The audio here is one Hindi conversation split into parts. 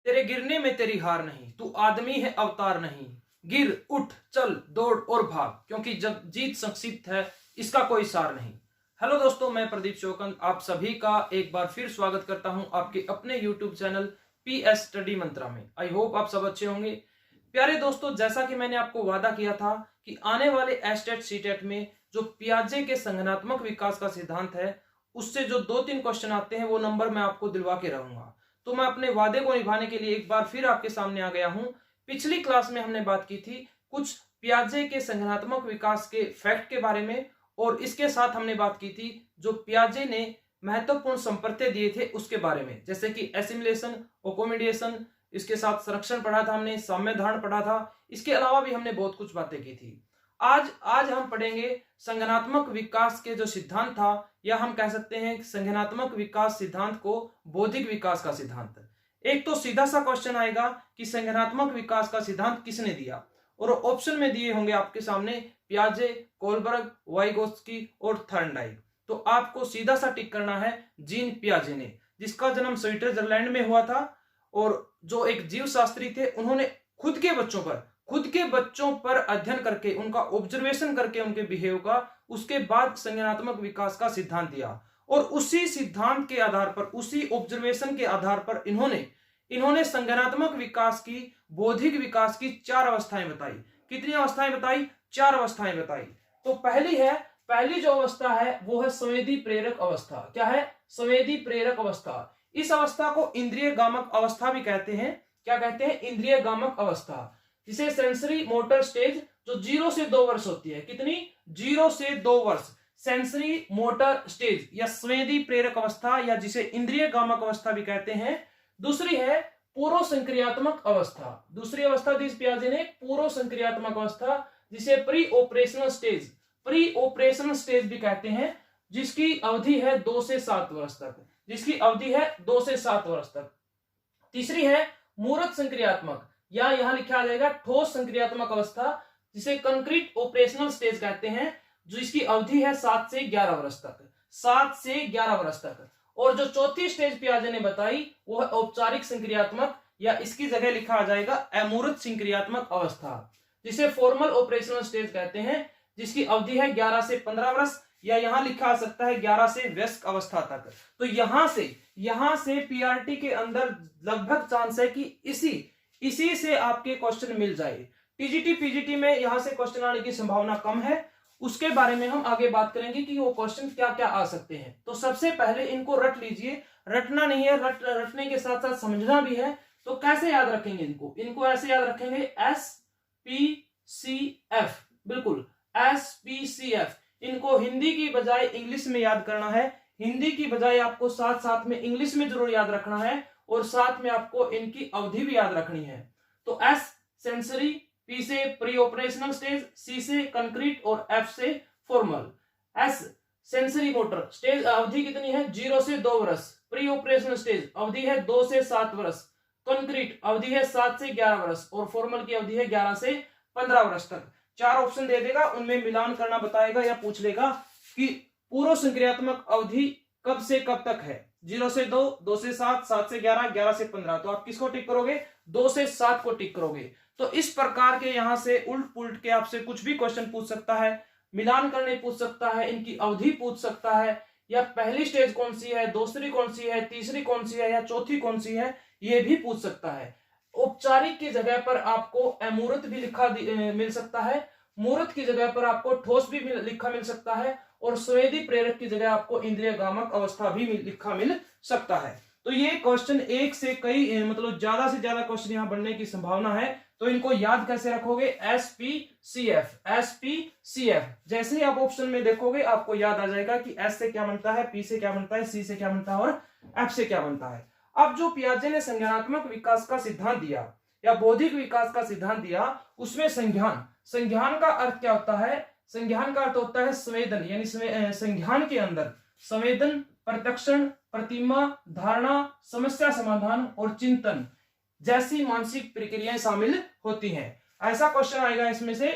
तेरे गिरने में तेरी हार नहीं, तू आदमी है अवतार नहीं। गिर उठ चल दौड़ और भाग, क्योंकि जब जीत संक्षिप्त है इसका कोई सार नहीं। हेलो दोस्तों, मैं प्रदीप चौकंद आप सभी का एक बार फिर स्वागत करता हूं आपके अपने यूट्यूब चैनल पीएस स्टडी मंत्रा में। आई होप आप सब अच्छे होंगे। प्यारे दोस्तों, जैसा कि मैंने आपको वादा किया था कि आने वाले एस्टेट सीटेट में जो पियाजे के संगठनात्मक विकास का सिद्धांत है उससे जो 2-3 क्वेश्चन आते हैं वो नंबर मैं आपको दिलवा के रहूंगा। तो मैं अपने वादे को निभाने के लिए एक बार फिर आपके सामने आ गया हूं। पिछली क्लास में हमने बात की थी कुछ पियाजे के संगठनात्मक विकास के फैक्ट के बारे में, और इसके साथ हमने बात की थी जो पियाजे ने महत्वपूर्ण संप्रत्यय दिए थे उसके बारे में, जैसे कि एसिमिलेशन, अकोमोडेशन, इसके साथ संरक्षण पढ़ा था हमने, साम्य धारण पढ़ा था। इसके अलावा भी हमने बहुत कुछ बातें की थी। आज हम पढ़ेंगे संगठनात्मक विकास के जो सिद्धांत था, या हम कह सकते हैं संगठनात्मक विकास सिद्धांत को बौद्धिक विकास का सिद्धांत। एक तो सीधा सा क्वेश्चन आएगा कि संगठनात्मक विकास का सिद्धांत किसने दिया, और ऑप्शन में दिए होंगे आपके सामने पियाजे, कोलबर्ग, वाइगोत्स्की और थॉर्नडाइक। तो आपको सीधा सा टिक करना है जीन पियाजे ने, जिसका जन्म स्विट्जरलैंड में हुआ था, और जो एक जीव शास्त्री थे, उन्होंने खुद के बच्चों पर अध्ययन करके, उनका ऑब्जर्वेशन करके उनके बिहेव का, उसके बाद संज्ञानात्मक विकास का सिद्धांत दिया। और उसी सिद्धांत के आधार पर, उसी ऑब्जर्वेशन के आधार पर इन्होंने संज्ञानात्मक विकास की, बौद्धिक विकास की 4 अवस्थाएं बताई। कितनी अवस्थाएं बताई? 4 अवस्थाएं बताई। तो पहली जो अवस्था है वो है संवेदी प्रेरक अवस्था। क्या है? संवेदी प्रेरक अवस्था। इस अवस्था को इंद्रिय गामक अवस्था भी कहते हैं। क्या कहते हैं? इंद्रिय गामक अवस्था, जिसे सेंसरी मोटर स्टेज, जो 0 से 2 वर्ष होती है। कितनी? 0 से 2 वर्ष सेंसरी मोटर स्टेज या संवेदी प्रेरक अवस्था, या जिसे इंद्रिय गामक अवस्था भी कहते हैं। दूसरी है पूर्व संक्रियात्मक अवस्था। दूसरी अवस्था दी पियाजे ने पूर्व संक्रियात्मक अवस्था, जिसे प्री ऑपरेशनल स्टेज भी कहते हैं, जिसकी अवधि है 2 से 7 वर्ष तक। तीसरी है मूर्त संक्रियात्मक, या यहां लिखा आ जाएगा ठोस संक्रियात्मक अवस्था, जिसे कंक्रीट ऑपरेशनल स्टेज कहते हैं, जिसकी अवधि है 7 से 11 वर्ष तक। और जो चौथी स्टेज पियाजे ने बताई वो है औपचारिक संक्रियात्मक, या इसकी जगह लिखा आ जाएगा अमूर्त संक्रियात्मक अवस्था, जिसे फॉर्मल ऑपरेशनल स्टेज कहते हैं, जिसकी अवधि है 11 से 15 वर्ष, या यहां लिखा आ सकता है 11 से वयस्क अवस्था तक। तो यहां से पीआरटी के अंदर लगभग चांस है कि इसी से आपके क्वेश्चन मिल जाए। टीजीटी पीजीटी में यहां से क्वेश्चन आने की संभावना कम है, उसके बारे में हम आगे बात करेंगे कि वो क्वेश्चन क्या क्या आ सकते हैं। तो सबसे पहले इनको रट लीजिए, रटना नहीं है, रटने के साथ साथ समझना भी है। तो कैसे याद रखेंगे इनको ऐसे याद रखेंगे SPCF, बिल्कुल SPCF। इनको हिंदी की बजाय इंग्लिश में याद करना है, हिंदी की बजाय आपको साथ साथ में इंग्लिश में जरूर याद रखना है, और साथ में आपको इनकी अवधि भी याद रखनी है। तो S सेंसरी, P से प्री ऑपरेशनल स्टेज, C से कंक्रीट और F से formal. S sensory motor stage अवधि कितनी है? 0 से 2 वर्ष। प्री ऑपरेशनल स्टेज अवधि है 2 से 7 वर्ष। कंक्रीट अवधि है 7 से 11 वर्ष, और फॉर्मल की अवधि है 11 से 15 वर्ष तक। 4 ऑप्शन दे देगा, उनमें मिलान करना बताएगा, या पूछ लेगा कि पूर्व संक्रियात्मक अवधि कब से कब तक है? 0 से 2, 2 से 7, 7 से 11, 11 से 15। तो आप किसको टिक करोगे? 2 से 7 को टिक करोगे। तो इस प्रकार के यहां से उल्ट पुलट के आपसे कुछ भी क्वेश्चन पूछ सकता है, मिलान करने पूछ सकता है, इनकी अवधि पूछ सकता है, या पहली स्टेज कौन सी है, दूसरी कौन सी है, तीसरी कौन सी है, या चौथी कौन सी है, ये भी पूछ सकता है। औपचारिक की जगह पर आपको अमूर्त भी लिखा मिल सकता है, मूर्त की जगह पर आपको ठोस भी लिखा मिल सकता है, और संवेदी प्रेरक की जगह आपको इंद्रिय गामक अवस्था भी लिखा मिल सकता है। तो ये क्वेश्चन एक से कई मतलब ज्यादा से ज्यादा क्वेश्चन यहां बनने की संभावना है। तो इनको याद कैसे रखोगे? SPCF। जैसे ही आप ऑप्शन में देखोगे आपको याद आ जाएगा कि S से क्या बनता है, P से क्या बनता है, C से क्या बनता है, और F से क्या बनता है। अब जो पियाजे ने संज्ञानात्मक विकास का सिद्धांत दिया या बौद्धिक विकास का सिद्धांत दिया, उसमें संज्ञान का अर्थ क्या होता है? संज्ञान का अर्थ होता है संवेदन, यानी संज्ञान के अंदर संवेदन, प्रत्यक्षण, प्रतिमा, धारणा, समस्या समाधान और चिंतन जैसी मानसिक प्रक्रियाएं शामिल होती हैं। ऐसा क्वेश्चन आएगा इसमें से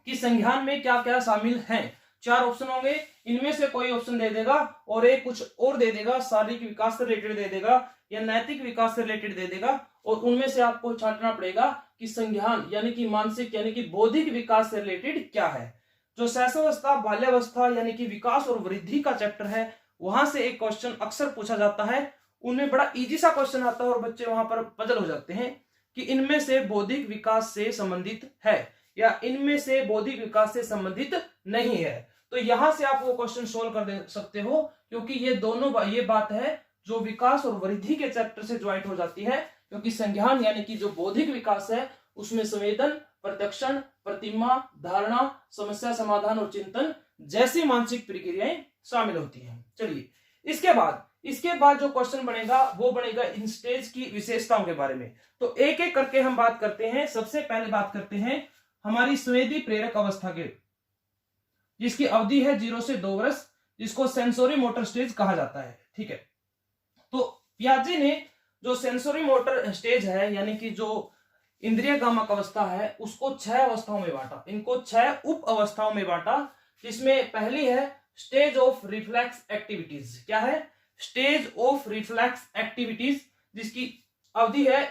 कि संज्ञान में क्या क्या शामिल हैं। 4 ऑप्शन होंगे, इनमें से कोई ऑप्शन दे देगा और एक कुछ और दे देगा, शारीरिक विकास से रिलेटेड दे देगा या नैतिक विकास से रिलेटेड दे देगा, और उनमें से आपको छांटना पड़ेगा कि संज्ञान यानी कि मानसिक यानी कि बौद्धिक विकास से रिलेटेड क्या है। जो शैशवावस्था, बाल्यावस्था यानी कि विकास और वृद्धि का चैप्टर है, वहां से एक क्वेश्चन अक्सर पूछा जाता है, उनमें बड़ा इजी सा क्वेश्चन आता है और बच्चे वहां पर पजल हो जाते हैं कि इनमें से बौद्धिक विकास से संबंधित है या इनमें से बौद्धिक विकास से संबंधित नहीं है। तो यहां से आप वो क्वेश्चन सोल्व कर दे सकते हो, क्योंकि ये दोनों ये बात है जो विकास और वृद्धि के चैप्टर से ज्वाइंट हो जाती है, क्योंकि संज्ञान यानी कि जो बौद्धिक विकास है उसमें संवेदन, प्रत्यक्षण, प्रतिमा, धारणा, समस्या समाधान और चिंतन जैसी मानसिक प्रक्रियाएं शामिल होती हैं। चलिए इसके बाद जो क्वेश्चन बनेगा वो बनेगा इन स्टेज की विशेषताओं के बारे में। तो एक एक करके हम बात करते हैं। सबसे पहले बात करते हैं हमारी संवेदी प्रेरक अवस्था के, जिसकी अवधि है 0 से 2 वर्ष, जिसको सेंसोरी मोटर स्टेज कहा जाता है। ठीक है, तो पियाजे ने जो सेंसोरी मोटर स्टेज है यानी कि जो इंद्रिय गामक अवस्था है उसको 6 अवस्थाओं में बांटा, इनको 6 उप अवस्थाओं में बांटा, जिसमें पहली है स्टेज ऑफ रिफ्लेक्स एक्टिविटीज। क्या है? स्टेज ऑफ रिफ्लेक्स एक्टिविटीज, जिसकी अवधि है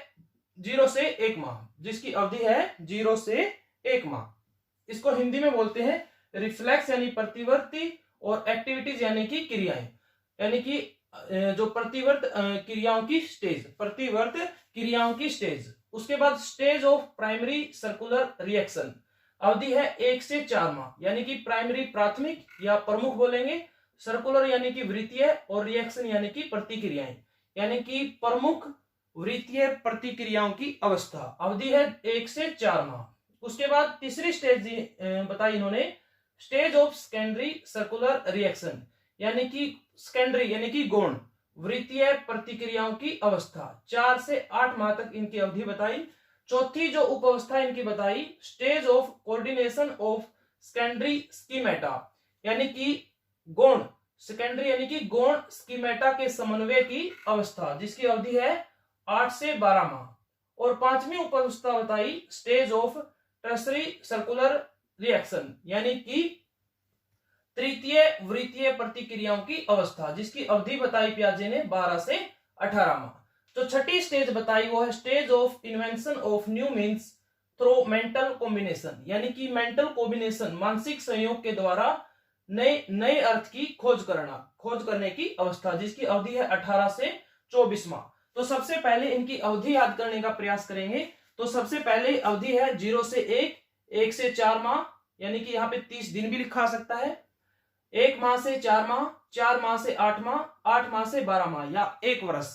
0 से 1 माह, जिसकी अवधि है 0 से 1 माह। इसको हिंदी में बोलते हैं रिफ्लेक्स यानी प्रतिवर्ती और एक्टिविटीज यानी कि क्रियाएं, यानी कि जो प्रतिवर्त क्रियाओं की स्टेज, प्रतिवर्त क्रियाओं की स्टेज। उसके बाद stage of primary circular reaction, अवधि है 1 से 4 माह, यानी कि प्राइमरी प्राथमिक या प्रमुख बोलेंगे, सर्कुलर यानी कि वृत्तीय और रिएक्शन यानी कि प्रतिक्रियाएं, यानी कि प्रमुख वृत्तीय प्रतिक्रियाओं की अवस्था, अवधि है 1 से 4 माह। उसके बाद तीसरी स्टेज बताई इन्होंने, stage of secondary circular reaction, यानी कि सेकेंडरी यानी कि गौण वृत्तीय प्रतिक्रियाओं की अवस्था, 4 से 8 माह तक इनकी अवधि बताई। चौथी जो उप अवस्था इनकी बताई, stage of coordination of secondary schemata, यानी कि गौण सेकेंडरी यानी कि गौण स्कीमेटा के समन्वय की अवस्था, जिसकी अवधि है 8 से 12 माह। और पांचवी उप अवस्था बताई stage of tertiary circular reaction, यानी कि तृतीय वृत्तीय प्रतिक्रियाओं की अवस्था, जिसकी अवधि बताई पियाजे ने 12 से 18 माह। जो छठी स्टेज बताई वो है stage of invention of new means through mental combination, यानी कि मेंटल कॉम्बिनेशन मानसिक संयोग के द्वारा नए अर्थ की खोज करने की अवस्था, जिसकी अवधि है 18 से 24 माह। तो सबसे पहले इनकी अवधि याद करने का प्रयास करेंगे। तो सबसे पहले अवधि है 0 से 1 से 4 माह, यानी कि यहाँ पे 30 दिन भी लिखा सकता है, 1 माह से 4 माह, 4 माह से 8 माह, 8 माह से 12 माह या 1 वर्ष,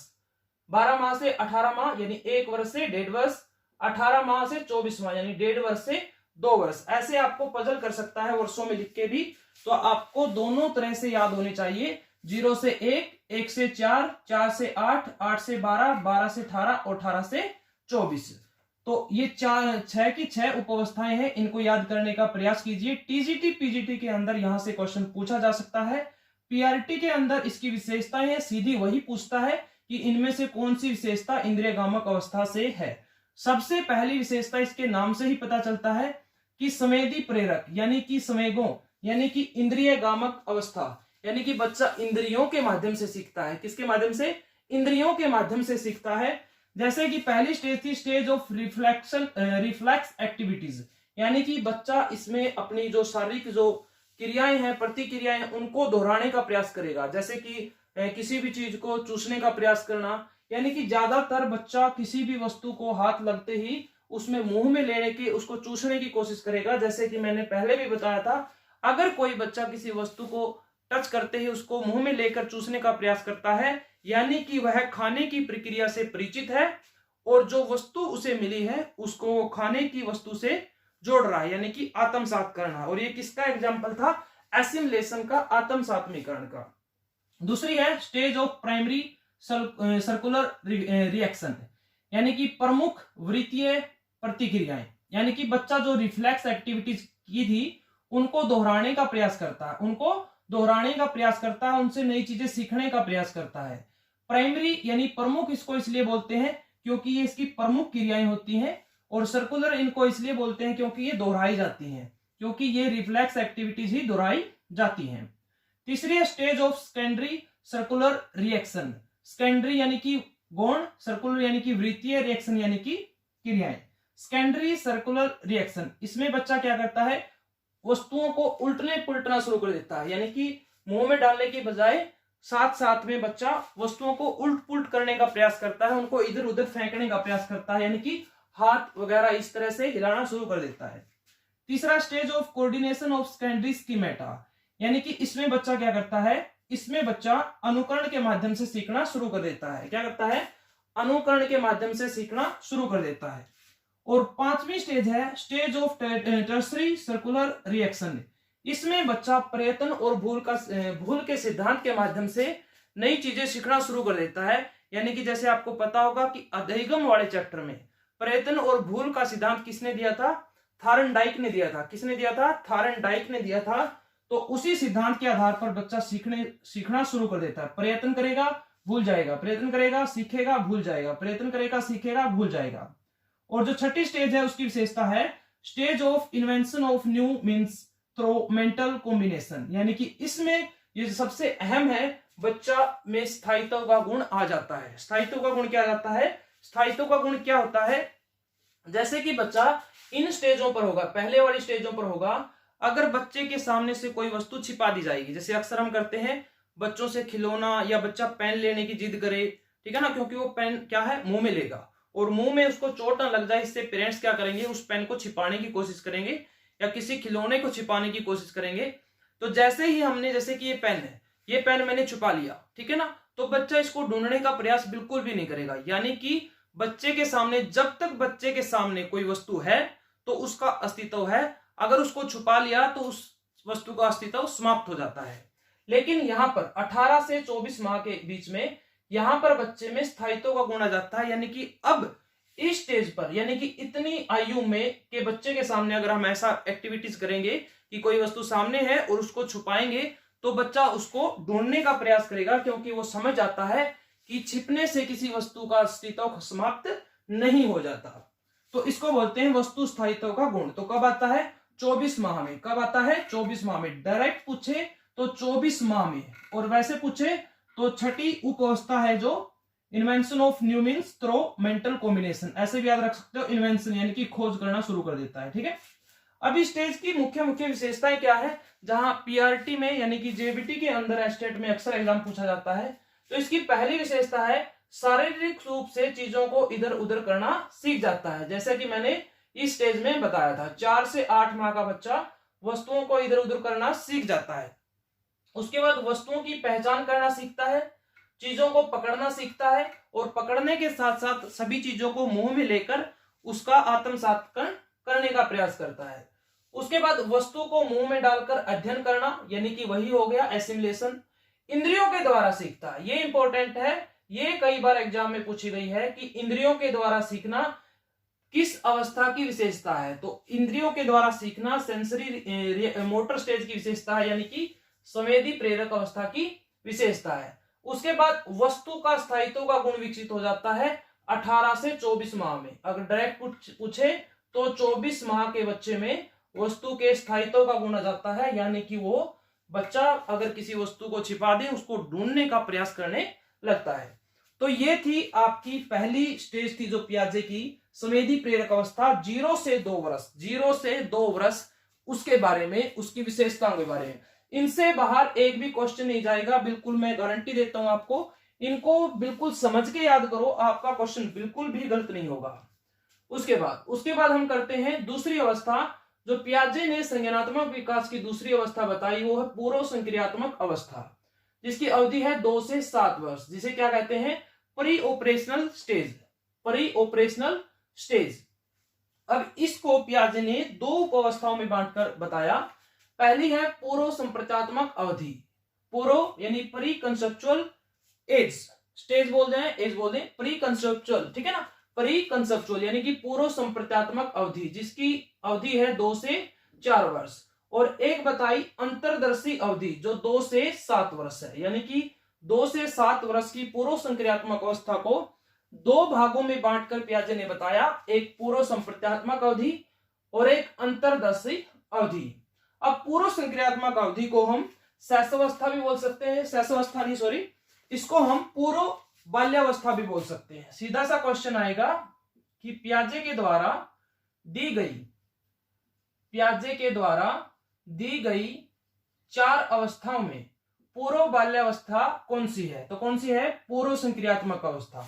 12 माह से 18 माह यानी 1 वर्ष से 1.5 वर्ष, 18 माह से 24 माह यानी 1.5 वर्ष से 2 वर्ष। ऐसे आपको पजल कर सकता है वर्षों में लिख के भी, तो आपको दोनों तरह से याद होने चाहिए, 0 से 1 से 4, 4 से 8, 8 से 12, 12 से 18 और 18 से 24। तो ये 6 की 6 उपअवस्थाएं हैं, इनको याद करने का प्रयास कीजिए। टीजीटी पीजीटी के अंदर यहां से क्वेश्चन पूछा जा सकता है, पीआरटी के अंदर इसकी विशेषताएं है, सीधी वही पूछता है कि इनमें से कौन सी विशेषता इंद्रिय गामक अवस्था से है। सबसे पहली विशेषता इसके नाम से ही पता चलता है कि संवेदी प्रेरक यानी कि संवेगों यानी कि इंद्रिय गामक अवस्था, यानी कि बच्चा इंद्रियों के माध्यम से सीखता है। किसके माध्यम से? इंद्रियों के माध्यम से सीखता है। जैसे कि पहली स्टेज थी स्टेज ऑफ रिफ्लेक्स एक्टिविटीज, यानी कि बच्चा इसमें अपनी जो शारीरिक जो क्रियाएं हैं, प्रतिक्रियाएं हैं, उनको दोहराने का प्रयास करेगा। जैसे कि किसी भी चीज को चूसने का प्रयास करना, यानी कि ज्यादातर बच्चा किसी भी वस्तु को हाथ लगते ही उसमें मुंह में लेने की, उसको चूसने की कोशिश करेगा। जैसे कि मैंने पहले भी बताया था, अगर कोई बच्चा किसी वस्तु को टच करते ही उसको मुंह में लेकर चूसने का प्रयास करता है, यानी कि वह खाने की प्रक्रिया से परिचित है और जो वस्तु उसे मिली है उसको वो खाने की वस्तु से जोड़ रहा है, यानी कि आत्मसात करना। और ये किसका एग्जाम्पल था? एसिमिलेशन का, आत्मसात्मीकरण का। दूसरी है stage of primary circular reaction, यानी कि प्रमुख वृत्तीय प्रतिक्रियाएं, यानी कि बच्चा जो रिफ्लेक्स एक्टिविटीज की थी उनको दोहराने का प्रयास करता है, उनसे नई चीजें सीखने का प्रयास करता है। प्राइमरी यानी प्रमुख इसको इसलिए बोलते हैं क्योंकि ये इसकी प्रमुख क्रियाएं होती हैं, और सर्कुलर इनको इसलिए बोलते हैं क्योंकि ये दोहराई जाती हैं, क्योंकि ये रिफ्लेक्स एक्टिविटीज ही दोहराई जाती हैं। तीसरी है stage of secondary circular reaction. Secondary यानी कि गौण, सर्कुलर यानी कि वृत्तीय, रिएक्शन यानी कि क्रियाएं। सेकेंडरी सर्कुलर रिएक्शन, इसमें बच्चा क्या करता है, वस्तुओं को उल्टने पुलटना शुरू कर देता है, यानी कि मुंह में डालने की बजाय साथ साथ में बच्चा वस्तुओं को उल्ट पुलट करने का प्रयास करता है, उनको इधर उधर फेंकने का प्रयास करता है, यानी कि हाथ वगैरह इस तरह से हिलाना शुरू कर देता है। तीसरा stage of coordination of secondary schemata, यानी कि इसमें बच्चा क्या करता है, इसमें बच्चा अनुकरण के माध्यम से सीखना शुरू कर देता है। क्या करता है, अनुकरण के माध्यम से सीखना शुरू कर देता है। और पांचवी स्टेज है stage of tertiary circular reaction. इसमें बच्चा प्रयत्न और भूल के सिद्धांत के माध्यम से नई चीजें सीखना शुरू कर देता है। यानी कि जैसे आपको पता होगा कि अधिगम वाले चैप्टर में प्रयत्न और भूल का सिद्धांत किसने दिया था, थारनडाइक ने दिया था। किसने दिया था, थारनडाइक ने दिया था। तो उसी सिद्धांत के आधार पर बच्चा सीखना शुरू कर देता है। प्रयत्न करेगा, भूल जाएगा, प्रयत्न करेगा, सीखेगा, भूल जाएगा, प्रयत्न करेगा, सीखेगा, भूल जाएगा। और जो छठी स्टेज है उसकी विशेषता है stage of invention of new means through mental combination, यानी कि इसमें ये सबसे अहम है, बच्चा में स्थायित्व का गुण आ जाता है। स्थायित्व का गुण क्या आ जाता है, स्थायित्व का गुण क्या होता है, जैसे कि बच्चा इन स्टेजों पर होगा, पहले वाली स्टेजों पर होगा, अगर बच्चे के सामने से कोई वस्तु छिपा दी जाएगी, जैसे अक्सर हम करते हैं बच्चों से खिलौना या बच्चा पेन लेने की जिद करे, ठीक है ना, क्योंकि वो पेन क्या है मुंह में लेगा और मुंह में उसको चोट ना लग जाए, इससे पेरेंट्स क्या करेंगे, उस पेन को छिपाने की कोशिश करेंगे या किसी खिलौने को छिपाने की कोशिश करेंगे। तो जैसे ही हमने, जैसे कि ये पेन है, ये पेन मैंने छुपा लिया, ठीक है ना, तो बच्चा इसको ढूंढने का प्रयास बिल्कुल भी नहीं करेगा। यानी कि बच्चे के सामने, जब तक बच्चे के सामने कोई वस्तु है तो उसका अस्तित्व है, अगर उसको छुपा लिया तो उस वस्तु का अस्तित्व समाप्त हो जाता है। लेकिन यहाँ पर 18 से 24 माह के बीच में यहां पर बच्चे में स्थायित्व का गुण आ जाता है। यानी कि अब इस स्टेज पर, यानी कि इतनी आयु में के बच्चे के सामने अगर हम ऐसा एक्टिविटीज करेंगे कि कोई वस्तु सामने है और उसको छुपाएंगे, तो बच्चा उसको ढूंढने का प्रयास करेगा, क्योंकि वो समझ जाता है कि छिपने से किसी वस्तु का अस्तित्व समाप्त नहीं हो जाता। तो इसको बोलते हैं वस्तु स्थायित्व का गुण। तो कब आता है, 24 माह में। कब आता है, 24 माह में। डायरेक्ट पूछे तो 24 माह में, और वैसे पूछे तो छठी उप अवस्था है जो invention of new means through mental combination, ऐसे भी याद रख सकते हो, इन्वेंशन यानी कि खोज करना शुरू कर देता है। ठीक है, अब इस स्टेज की मुख्य विशेषताएं क्या है, जहां पीआरटी में यानी कि जेबीटी के अंदर एस्टेट में अक्सर एग्जाम पूछा जाता है। तो इसकी पहली विशेषता है शारीरिक रूप से चीजों को इधर उधर करना सीख जाता है। जैसे कि मैंने इस स्टेज में बताया था, 4 से 8 माह का बच्चा वस्तुओं को इधर उधर करना सीख जाता है। उसके बाद वस्तुओं की पहचान करना सीखता है, चीजों को पकड़ना सीखता है, और पकड़ने के साथ साथ सभी चीजों को मुंह में लेकर उसका आत्मसात करने का प्रयास करता है। उसके बाद वस्तु को मुंह में डालकर अध्ययन करना, यानी कि वही हो गया एसिमिलेशन। इंद्रियों के द्वारा सीखता है, ये इंपॉर्टेंट है, ये कई बार एग्जाम में पूछी गई है कि इंद्रियों के द्वारा सीखना किस अवस्था की विशेषता है। तो इंद्रियों के द्वारा सीखना सेंसरी मोटर स्टेज की विशेषता है, यानी कि संवेदी प्रेरक अवस्था की विशेषता है। उसके बाद वस्तु का स्थायित्व का गुण विकसित हो जाता है 18 से 24 माह में। अगर डायरेक्ट पूछे तो 24 माह के बच्चे में वस्तु के स्थायित्व का गुण आ जाता है, यानी कि वो बच्चा अगर किसी वस्तु को छिपा दे उसको ढूंढने का प्रयास करने लगता है। तो ये थी आपकी पहली स्टेज थी जो पियाजे की संवेदी प्रेरक अवस्था, 0 से 2 वर्ष, 0 से 2 वर्ष, उसके बारे में, उसकी विशेषताओं के बारे में। इनसे बाहर एक भी क्वेश्चन नहीं जाएगा, बिल्कुल मैं गारंटी देता हूं आपको। इनको बिल्कुल समझ के याद करो, आपका क्वेश्चन बिल्कुल भी गलत नहीं होगा। उसके बाद हम करते हैं दूसरी अवस्था, जो पियाजे ने संज्ञानात्मक विकास की दूसरी अवस्था बताई, वो है पूर्व संक्रियात्मक अवस्था, जिसकी अवधि है 2 से 7 वर्ष, जिसे क्या कहते हैं, pre operational stage. Pre operational stage. अब इसको पियाजे ने 2 उप अवस्थाओं में बांटकर बताया। पहली है पूर्व संप्रचात्मक अवधि, पूर्व यानी प्री कंसेप्चुअल एज, स्टेज बोल दें, एज बोल दें, प्री कंसेप्चुअल, ठीक है ना, प्री कंसेप्चुअल यानी कि पूर्व संप्रचात्मक अवधि, जिसकी अवधि है 2 से 4 वर्ष। और एक बताई अंतरदर्शी अवधि जो 2 से 7 वर्ष है, यानी कि 2 से 7 वर्ष की पूर्व संक्रियात्मक अवस्था को 2 भागों में बांटकर पियाजे ने बताया, एक पूर्व संप्रचात्मक अवधि और एक अंतरदर्शी अवधि। अब पूर्व संक्रियात्मक अवधि को हम शैशवावस्था भी बोल सकते हैं, शैशवावस्था नहीं सॉरी, इसको हम पूर्व बाल्यावस्था भी बोल सकते हैं। सीधा सा क्वेश्चन आएगा कि पियाजे के द्वारा दी गई 4 अवस्थाओं में पूर्व बाल्यावस्था कौन सी है? तो कौन सी है? पूर्व संक्रियात्मक अवस्था।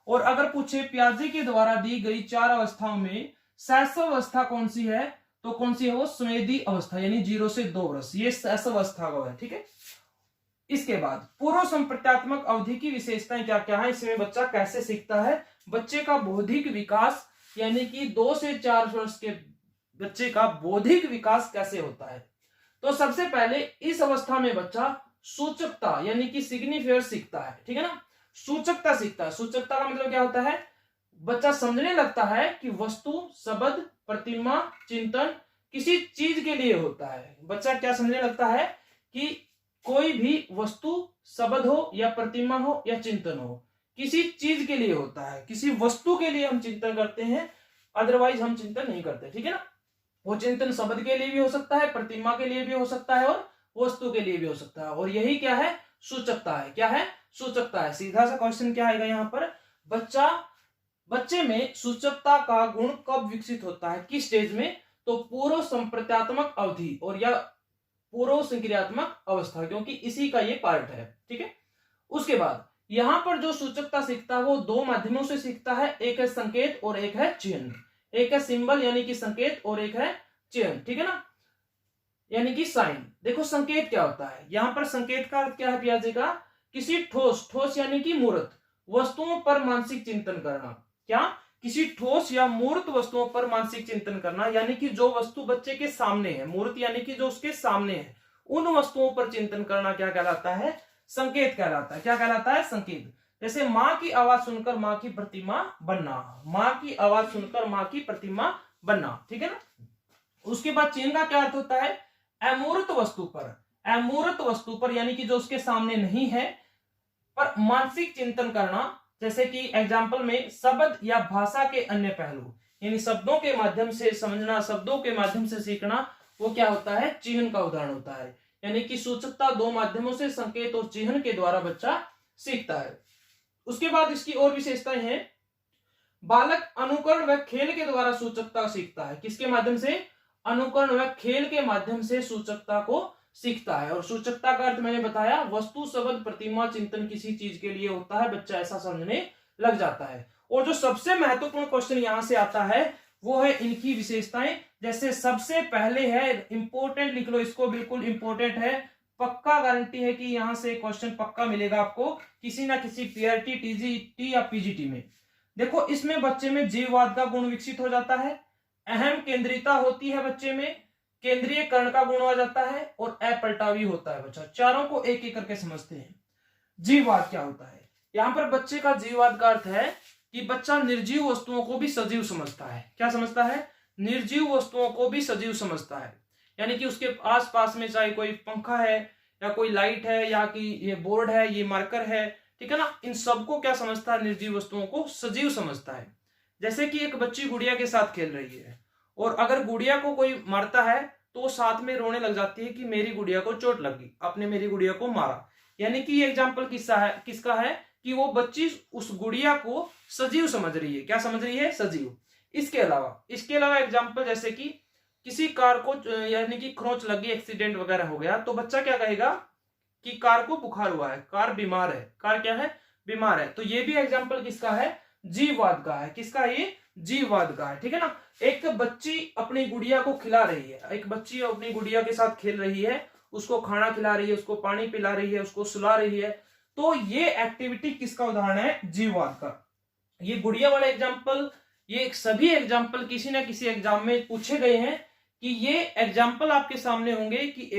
और अगर पूछे पियाजे के द्वारा दी गई 4 अवस्थाओं में शैशवावस्था कौन सी है, तो कौन सी है वो? संवेदी अवस्था, यानी 0 से 2 वर्ष, ये शैशवावस्था का है। ठीक है, इसके बाद पूर्व संप्रत्यात्मक अवधि की विशेषताएं क्या क्या है, इसमें बच्चा कैसे सीखता है? बच्चे का बौद्धिक विकास, यानी कि 2 से 4 वर्ष के बच्चे का बौद्धिक विकास कैसे होता है? तो सबसे पहले इस अवस्था में बच्चा सूचकता यानी कि सिग्निफायर सीखता है। ठीक है ना, सूचकता सीखता है। सूचकता का मतलब क्या होता है? बच्चा समझने लगता है कि वस्तु, शब्द, प्रतिमा, चिंतन किसी चीज के लिए होता है। बच्चा क्या समझने लगता है कि कोई भी वस्तु, शब्द हो या प्रतिमा हो या चिंतन हो, किसी चीज के लिए होता है, किसी वस्तु के लिए हम चिंतन करते हैं, अदरवाइज हम चिंतन नहीं करते। ठीक है ना, वो चिंतन शब्द के लिए भी हो सकता है, प्रतिमा के लिए भी हो सकता है और वस्तु के लिए भी हो सकता है। और यही क्या है? सूचकता है। क्या है? सूचकता है। सीधा सा क्वेश्चन क्या आएगा यहाँ पर? बच्चे में सूचकता का गुण कब विकसित होता है, किस स्टेज में? तो पूर्व संप्रत्यात्मक अवधि और या पूर्व संक्रियात्मक अवस्था, क्योंकि इसी का ये पार्ट है। ठीक है, उसके बाद यहां पर जो सूचकता सीखता है वो 2 माध्यमों से सीखता है, एक है संकेत और एक है चिन्ह। एक है सिंबल यानी कि संकेत और एक है चिन्ह। ठीक है ना, यानी कि साइन। देखो संकेत क्या होता है, यहां पर संकेत का अर्थ क्या है पियाजे का? किसी ठोस यानी कि मूर्त वस्तुओं पर मानसिक चिंतन करना। क्या? किसी ठोस या मूर्त वस्तुओं पर मानसिक चिंतन करना, यानी कि जो वस्तु बच्चे के सामने है, मूर्त यानी कि जो उसके सामने है, उन वस्तुओं पर चिंतन करना क्या कहलाता है? संकेत कहलाता है। क्या कहलाता है? संकेत। जैसे माँ की आवाज सुनकर माँ की प्रतिमा बनना, माँ की आवाज सुनकर माँ की प्रतिमा बनना। ठीक है ना, उसके बाद चिन्ह का क्या अर्थ होता है? अमूर्त वस्तु पर यानी कि जो उसके सामने नहीं है पर मानसिक चिंतन करना। जैसे कि एग्जाम्पल में शब्द या भाषा के अन्य पहलू, यानी शब्दों के माध्यम से समझना, शब्दों के माध्यम से सीखना, वो क्या होता है? चिन्ह का उदाहरण होता है। यानी कि सूचकता 2 माध्यमों से संकेत और चिन्ह के द्वारा बच्चा सीखता है। उसके बाद इसकी और विशेषताएं हैं। बालक अनुकरण व खेल के द्वारा सूचकता सीखता है। किसके माध्यम से? अनुकरण व खेल के माध्यम से सूचकता को सीखता है। और सूचकता का अर्थ मैंने बताया, वस्तु, शब्द, प्रतिमा, चिंतन किसी चीज के लिए होता है, बच्चा ऐसा समझने लग जाता है। और जो सबसे महत्वपूर्ण क्वेश्चन यहां से आता है वो है इनकी विशेषताएं। जैसे सबसे पहले है, इंपोर्टेंट लिख लो इसको, बिल्कुल इंपोर्टेंट है, पक्का गारंटी है कि यहां से क्वेश्चन पक्का मिलेगा आपको किसी ना किसी पीआरटी, टीजीटी या पीजीटी में। देखो इसमें बच्चे में जीववाद का गुण विकसित हो जाता है, अहम केंद्रिता होती है बच्चे में, केंद्रीय कर्ण का गुण आ जाता है और अपलटावी होता है। बच्चा चारों को एक एक करके समझते हैं। जीववाद क्या होता है? यहां पर बच्चे का जीववाद का अर्थ है कि बच्चा निर्जीव वस्तुओं को भी सजीव समझता है। क्या समझता है? निर्जीव वस्तुओं को भी सजीव समझता है। यानी कि उसके आसपास में चाहे कोई पंखा है या कोई लाइट है या कि ये बोर्ड है, ये मार्कर है, ठीक है ना, इन सबको क्या समझता है? निर्जीव वस्तुओं को सजीव समझता है। जैसे कि एक बच्ची गुड़िया के साथ खेल रही है और अगर गुड़िया को कोई मारता है तो वो साथ में रोने लग जाती है कि मेरी गुड़िया को चोट लगी, आपने मेरी गुड़िया को मारा। यानी कि ये एग्जाम्पल किसका है कि वो बच्ची उस गुड़िया को सजीव समझ रही है। क्या समझ रही है? सजीव। इसके अलावा एग्जाम्पल जैसे कि किसी कार को यानी कि खरोंच लगी, एक्सीडेंट वगैरह हो गया, तो बच्चा क्या कहेगा कि कार को बुखार हुआ है, कार बीमार है। कार क्या है? बीमार है। तो ये भी एग्जाम्पल किसका है? जीववाद का है। किसका? ये जीववाद का है। ठीक है ना, एक बच्ची अपनी गुड़िया को खिला रही है, एक बच्ची अपनी गुड़िया के साथ खेल रही है, उसको खाना खिला रही है, उसको पानी पिला रही है, उसको सुला रही है, तो ये एक्टिविटी किसका उदाहरण है? जीववाद का। ये गुड़िया वाला एग्जाम्पल, ये सभी एग्जाम्पल किसी ना किसी एग्जाम में पूछे गए हैं कि ये एग्जाम्पल आपके सामने होंगे कि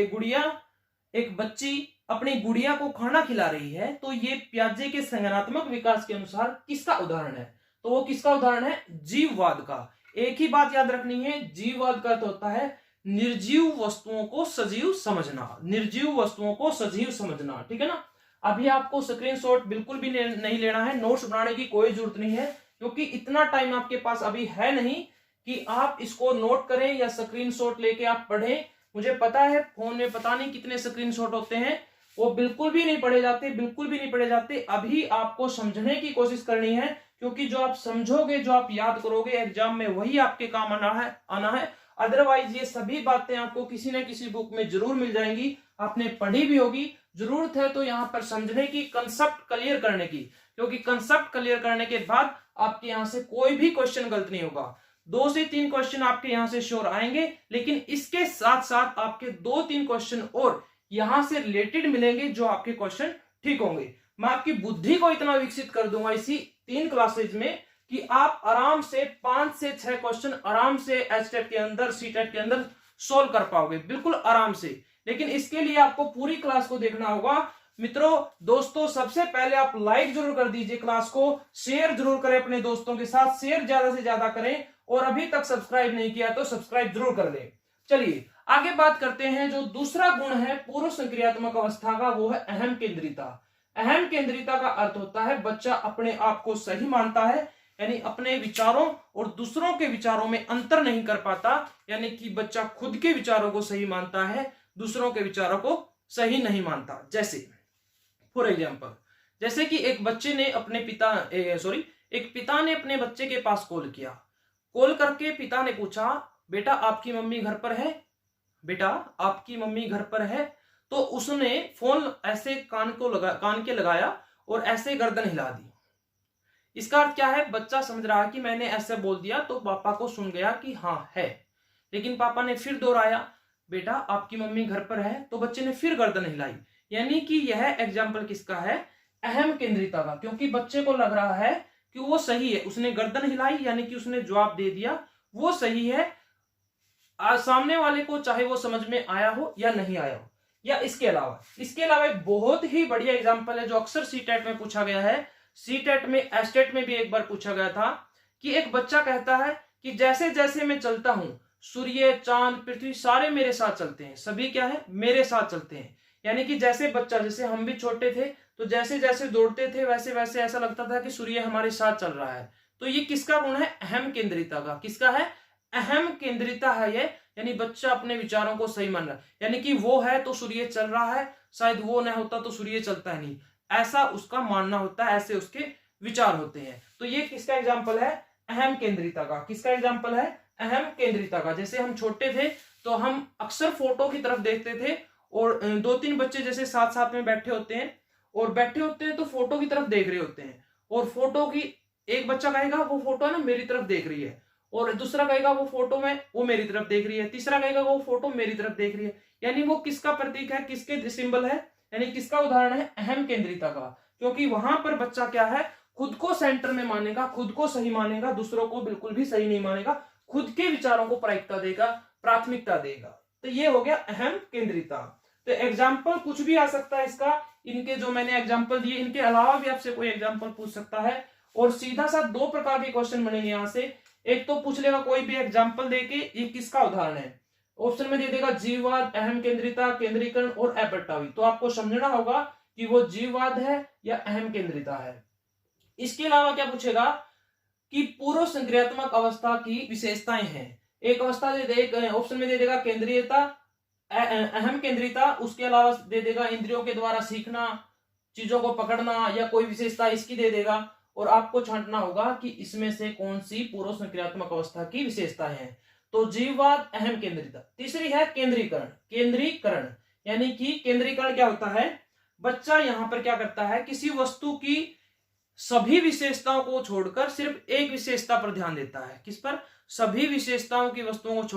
एक बच्ची अपनी गुड़िया को खाना खिला रही है, तो ये पियाजे के संज्ञानात्मक विकास के अनुसार किसका उदाहरण है? तो वो किसका उदाहरण है? जीववाद का। एक ही बात याद रखनी है, जीववाद का अर्थ होता है निर्जीव वस्तुओं को सजीव समझना, निर्जीव वस्तुओं को सजीव समझना। ठीक है ना, अभी आपको स्क्रीनशॉट बिल्कुल भी नहीं लेना है, नोट्स बनाने की कोई जरूरत नहीं है, क्योंकि इतना टाइम आपके पास अभी है नहीं कि आप इसको नोट करें या स्क्रीनशॉट लेके आप पढ़ें। मुझे पता है फोन में पता नहीं कितने स्क्रीनशॉट होते हैं, वो बिल्कुल भी नहीं पढ़े जाते, बिल्कुल भी नहीं पढ़े जाते। अभी आपको समझने की कोशिश करनी है, क्योंकि जो आप समझोगे, जो आप याद करोगे एग्जाम में, वही आपके काम आना है। अदरवाइज ये सभी बातें आपको किसी न किसी बुक में जरूर मिल जाएंगी, आपने पढ़ी भी होगी। जरूरत है तो यहाँ पर समझने की, कंसेप्ट क्लियर करने की, क्योंकि कंसेप्ट क्लियर करने के बाद आपके यहाँ से कोई भी क्वेश्चन गलत नहीं होगा। 2 से 3 क्वेश्चन आपके यहाँ से श्योर आएंगे, लेकिन इसके साथ साथ आपके 2-3 क्वेश्चन और यहां से रिलेटेड मिलेंगे जो आपके क्वेश्चन ठीक होंगे। मैं आपकी बुद्धि को इतना विकसित कर दूंगा इसी 3 क्लासेज में कि आप आराम से 5 से 6 क्वेश्चन आराम से एचटेट के अंदर, सीटेट के अंदर सोल्व कर पाओगे, बिल्कुल आराम से। लेकिन इसके लिए आपको पूरी क्लास को देखना होगा। मित्रों, दोस्तों, सबसे पहले आप लाइक जरूर कर दीजिए क्लास को, शेयर जरूर करें अपने दोस्तों के साथ, शेयर ज्यादा से ज्यादा करें, और अभी तक सब्सक्राइब नहीं किया तो सब्सक्राइब जरूर कर लें। चलिए आगे बात करते हैं। जो दूसरा गुण है पूर्व संक्रियात्मक अवस्था का, वो है अहम केंद्रिता। अहम केंद्रिता का अर्थ होता है बच्चा अपने आप को सही मानता है, यानी अपने विचारों और दूसरों के विचारों में अंतर नहीं कर पाता, यानी कि बच्चा खुद के विचारों को सही मानता है, दूसरों के विचारों को सही नहीं मानता। जैसे फॉर एग्जाम्पल, जैसे कि एक पिता ने अपने बच्चे के पास कॉल किया। कॉल करके पिता ने पूछा, बेटा आपकी मम्मी घर पर है? बेटा आपकी मम्मी घर पर है? तो उसने फोन ऐसे कान के लगाया और ऐसे गर्दन हिला दी। इसका अर्थ क्या है? बच्चा समझ रहा है कि मैंने ऐसे बोल दिया तो पापा को सुन गया कि हाँ है, लेकिन पापा ने फिर दोहराया, बेटा आपकी मम्मी घर पर है, तो बच्चे ने फिर गर्दन हिलाई। यानी कि यह एग्जाम्पल किसका है? अहम केंद्रिता का, क्योंकि बच्चे को लग रहा है कि वो सही है, उसने गर्दन हिलाई, यानी कि उसने जवाब दे दिया, वो सही है। सामने वाले को चाहे वो समझ में आया हो या नहीं आया हो। या इसके अलावा एक बहुत ही बढ़िया एग्जांपल है जो अक्सर सीटेट में पूछा गया है, सीटेट में, एस्टेट में भी एक बार पूछा गया था, कि एक बच्चा कहता है कि जैसे जैसे मैं चलता हूं, सूर्य, चांद, पृथ्वी सारे मेरे साथ चलते हैं। सभी क्या है? मेरे साथ चलते हैं। यानी कि जैसे बच्चा, जैसे हम भी छोटे थे तो जैसे जैसे दौड़ते थे वैसे वैसे ऐसा लगता था कि सूर्य हमारे साथ चल रहा है। तो ये किसका गुण है? अहम केंद्रिता का। किसका है? अहम केंद्रिता है ये, यानी बच्चा अपने विचारों को सही मान रहा है, यानी कि वो है तो सूर्य चल रहा है, शायद वो न होता तो सूर्य चलता है नहीं, ऐसा उसका मानना होता है, ऐसे उसके विचार होते हैं। तो ये किसका एग्जाम्पल है? अहम केंद्रिता का। किसका एग्जाम्पल है? अहम केंद्रिता का। जैसे हम छोटे थे तो हम अक्सर फोटो की तरफ देखते थे, और 2-3 बच्चे जैसे साथ साथ में बैठे होते हैं तो फोटो की तरफ देख रहे होते हैं, और फोटो की, एक बच्चा कहेगा वो फोटो है ना मेरी तरफ देख रही है, और दूसरा कहेगा वो फोटो में वो मेरी तरफ देख रही है, तीसरा कहेगा वो फोटो मेरी तरफ देख रही है। यानी वो किसका प्रतीक है? किसके सिंबल है? यानी किसका उदाहरण है? अहम केंद्रिता का। क्योंकि वहां पर बच्चा क्या है? खुद को सेंटर में मानेगा, खुद को सही मानेगा, दूसरों को बिल्कुल भी सही नहीं मानेगा, खुद के विचारों को प्राथमिकता देगा। तो ये हो गया अहम केंद्रिता। तो एग्जाम्पल कुछ भी आ सकता है इसका, इनके जो मैंने एग्जाम्पल दिए, इनके अलावा भी आपसे कोई एग्जाम्पल पूछ सकता है। और सीधा सा 2 प्रकार के क्वेश्चन बनेंगे यहां से। एक तो पूछ लेगा कोई भी एग्जाम्पल देके ये किसका उदाहरण है, ऑप्शन में दे देगा जीववाद, अहम केंद्रिता, केंद्रीकरण और अपरटावी। तो आपको समझना होगा कि वो जीववाद है या अहम केंद्रिता है। इसके अलावा क्या पूछेगा कि पूर्व संक्रियात्मक अवस्था की विशेषताएं हैं। एक अवस्था ऑप्शन में दे देगा केंद्रीयता, अहम केंद्रिता, उसके अलावा दे देगा इंद्रियों के द्वारा सीखना, चीजों को पकड़ना, या कोई विशेषता इसकी दे देगा, और आपको छांटना होगा कि इसमें से कौन सी पूर्व संक्रियात्मक अवस्था की विशेषता है। तो जीववाद, अहम केंद्रिता। तीसरी है केंद्रीकरण यानी कि केंद्रीकरण क्या होता है? बच्चा यहां पर क्या करता है? किसी वस्तु की सभी विशेषताओं को छोड़कर सिर्फ एक विशेषता पर ध्यान देता है। किस पर? सभी विशेषताओं की वस्तुओं को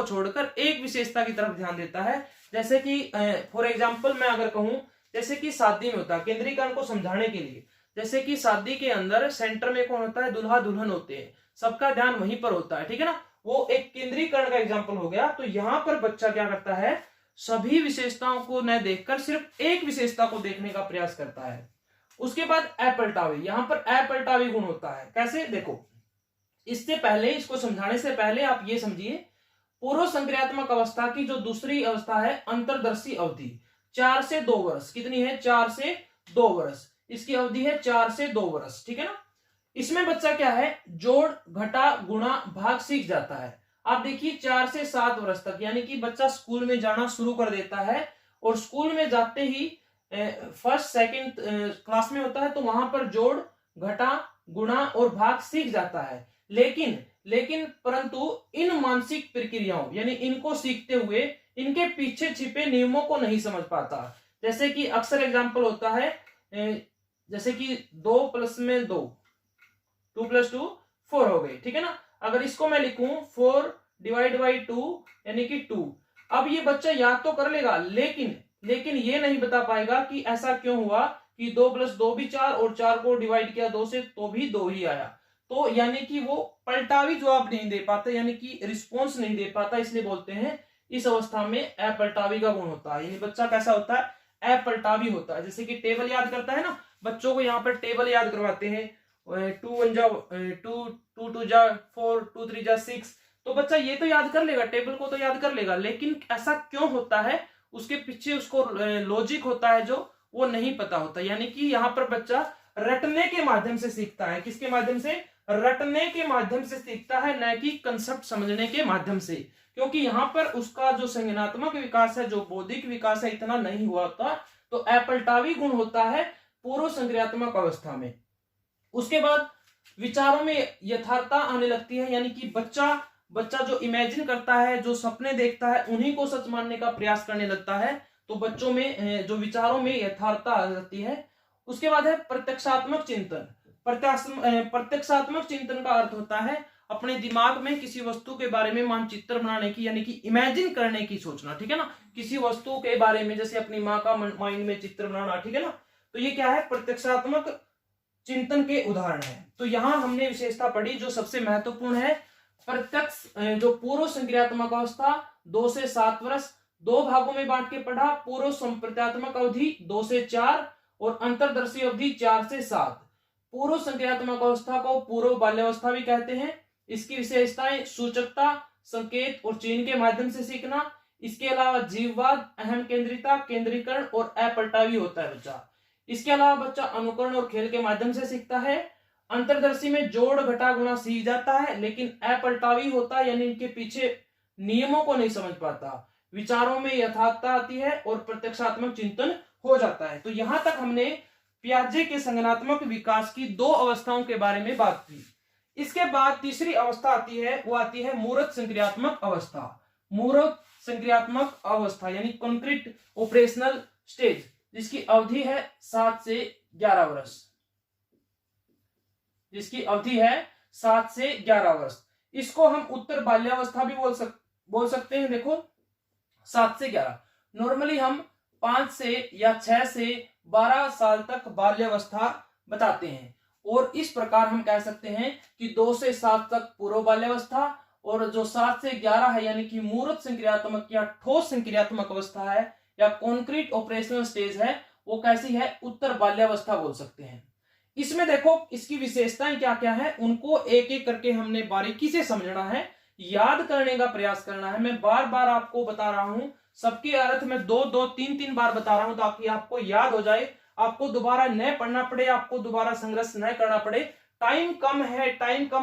छोड़कर एक विशेषता की तरफ ध्यान देता है। जैसे कि फॉर एग्जाम्पल मैं अगर कहूं, जैसे कि शादी में होता है, केंद्रीकरण को समझाने के लिए, जैसे कि शादी के अंदर सेंटर में कौन होता है? दूल्हा दुल्हन होते हैं, सबका ध्यान वहीं पर होता है, ठीक है ना। वो एक केंद्रीकरण का एग्जाम्पल हो गया। तो यहां पर बच्चा क्या करता है? सभी विशेषताओं को न देखकर सिर्फ एक विशेषता को देखने का प्रयास करता है। उसके बाद अपलटावी, यहां पर अपलटावी गुण होता है। कैसे? देखो, इससे पहले, इसको समझाने से पहले आप ये समझिए, पूर्व संक्रियात्मक अवस्था की जो दूसरी अवस्था है अंतर्दर्शी अवधि, 4 से 2 वर्ष। कितनी है? 4 से 2 वर्ष। इसकी अवधि है 4 से 2 वर्ष, ठीक है ना। इसमें बच्चा क्या है? जोड़, घटा, गुणा, भाग सीख जाता है। आप देखिए 4 से 7 वर्ष तक, यानी कि बच्चा स्कूल में जाना शुरू कर देता है और स्कूल में जाते ही फर्स्ट सेकंड क्लास में होता है, तो वहां पर जोड़, घटा, गुणा और भाग सीख जाता है। लेकिन लेकिन परंतु इन मानसिक प्रक्रियाओं यानी इनको सीखते हुए इनके पीछे छिपे नियमों को नहीं समझ पाता। जैसे कि अक्सर एग्जाम्पल होता है, जैसे कि 2 + 2, 2 + 2 4 हो गए, ठीक है ना। अगर इसको मैं लिखूं 4 / 2 यानी कि 2। अब ये बच्चा याद तो कर लेगा, लेकिन ये नहीं बता पाएगा कि ऐसा क्यों हुआ कि 2 + 2 भी 4 और 4 को डिवाइड किया 2 से तो भी 2 ही आया। तो यानी कि वो पलटावी जवाब नहीं दे पाते, यानी कि रिस्पॉन्स नहीं दे पाता, इसलिए बोलते हैं इस अवस्था में अपलटावी का गुण होता है। यानी बच्चा कैसा होता है, अपलटावी होता है। जैसे कि टेबल याद करता है ना, बच्चों को यहाँ पर टेबल याद करवाते हैं, 2 × 1 = 2, 2 × 2 = 4, 2 × 3 = 6, तो बच्चा ये तो याद कर लेगा, टेबल को तो याद कर लेगा, लेकिन ऐसा क्यों होता है उसके पीछे उसको लॉजिक होता है जो वो नहीं पता होता। यानी कि यहाँ पर बच्चा रटने के माध्यम से सीखता है। किसके माध्यम से? रटने के माध्यम से सीखता है, न कि कंसेप्ट समझने के माध्यम से, क्योंकि यहाँ पर उसका जो संज्ञानात्मक विकास है, जो बौद्धिक विकास है, इतना नहीं हुआ होता। तो अपलटावी गुण होता है पूर्व संक्रियात्मक अवस्था में। उसके बाद विचारों में यथार्थता आने लगती है, यानी कि बच्चा जो इमेजिन करता है, जो सपने देखता है, उन्हीं को सच मानने का प्रयास करने लगता है। तो बच्चों में जो विचारों में यथार्थता आ जाती है। उसके बाद है प्रत्यक्षात्मक चिंतन। प्रत्यक्षात्मक चिंतन का अर्थ होता है अपने दिमाग में किसी वस्तु के बारे में मानचित्र बनाने की, यानी कि इमेजिन करने की, सोचना, ठीक है ना, किसी वस्तु के बारे में, जैसे अपनी माँ का माइंड में चित्र बनाना, ठीक है ना। तो ये क्या है, प्रत्यक्षात्मक चिंतन के उदाहरण है। तो यहां हमने विशेषता पढ़ी जो सबसे महत्वपूर्ण है, प्रत्यक्ष जो पूर्व संक्रियात्मक अवस्था 2 से 7 वर्ष, 2 भागों में बांट के पढ़ा। पूर्व संप्रत्यात्मक अवधि 2 से 4 और अंतरदर्शी अवधि 4 से 7। पूर्व संक्रियात्मक अवस्था को पूर्व बाल्यावस्था भी कहते हैं। इसकी विशेषताएं सूचकता, संकेत और चिन्ह के माध्यम से सीखना। इसके अलावा जीववाद, अहम केंद्रिता, केंद्रीकरण और अपलटावी होता है बच्चा। इसके अलावा बच्चा अनुकरण और खेल के माध्यम से सीखता है। अंतरदर्शी में जोड़, घटा, गुणा सीख जाता है, लेकिन अपलटावी होता है, यानी इनके पीछे नियमों को नहीं समझ पाता। विचारों में यथार्थता आती है और प्रत्यक्षात्मक चिंतन हो जाता है। तो यहां तक हमने पियाजे के संज्ञानात्मक विकास की 2 अवस्थाओं के बारे में बात की। इसके बाद तीसरी अवस्था आती है, वो आती है मूर्त संक्रियात्मक अवस्था। मूर्त संक्रियात्मक अवस्था यानी कॉन्क्रीट ऑपरेशनल स्टेज, जिसकी अवधि है 7 से 11 वर्ष। जिसकी अवधि है 7 से 11 वर्ष। इसको हम उत्तर बाल्यावस्था भी बोल सकते हैं। देखो 7 से 11, नॉर्मली हम 5 से या 6 से 12 साल तक बाल्यावस्था बताते हैं, और इस प्रकार हम कह सकते हैं कि 2 से 7 तक पूर्व बाल्यावस्था, और जो 7 से 11 है यानी कि मूर्त संक्रियात्मक या ठोस संक्रियात्मक अवस्था है या कॉन्क्रीट ऑपरेशनल स्टेज है, वो कैसी है, उत्तर बाल्यावस्था बोल सकते हैं। इसमें देखो इसकी विशेषताएं क्या क्या है, उनको एक एक करके हमने बारीकी से समझना है, याद करने का प्रयास करना है। मैं बार बार आपको बता रहा हूं, सबके अर्थ में 2-2, 3-3 बार बता रहा हूं ताकि आपको याद हो जाए, आपको दोबारा न पढ़ना पड़े, आपको दोबारा संघर्ष न करना पड़े। टाइम कम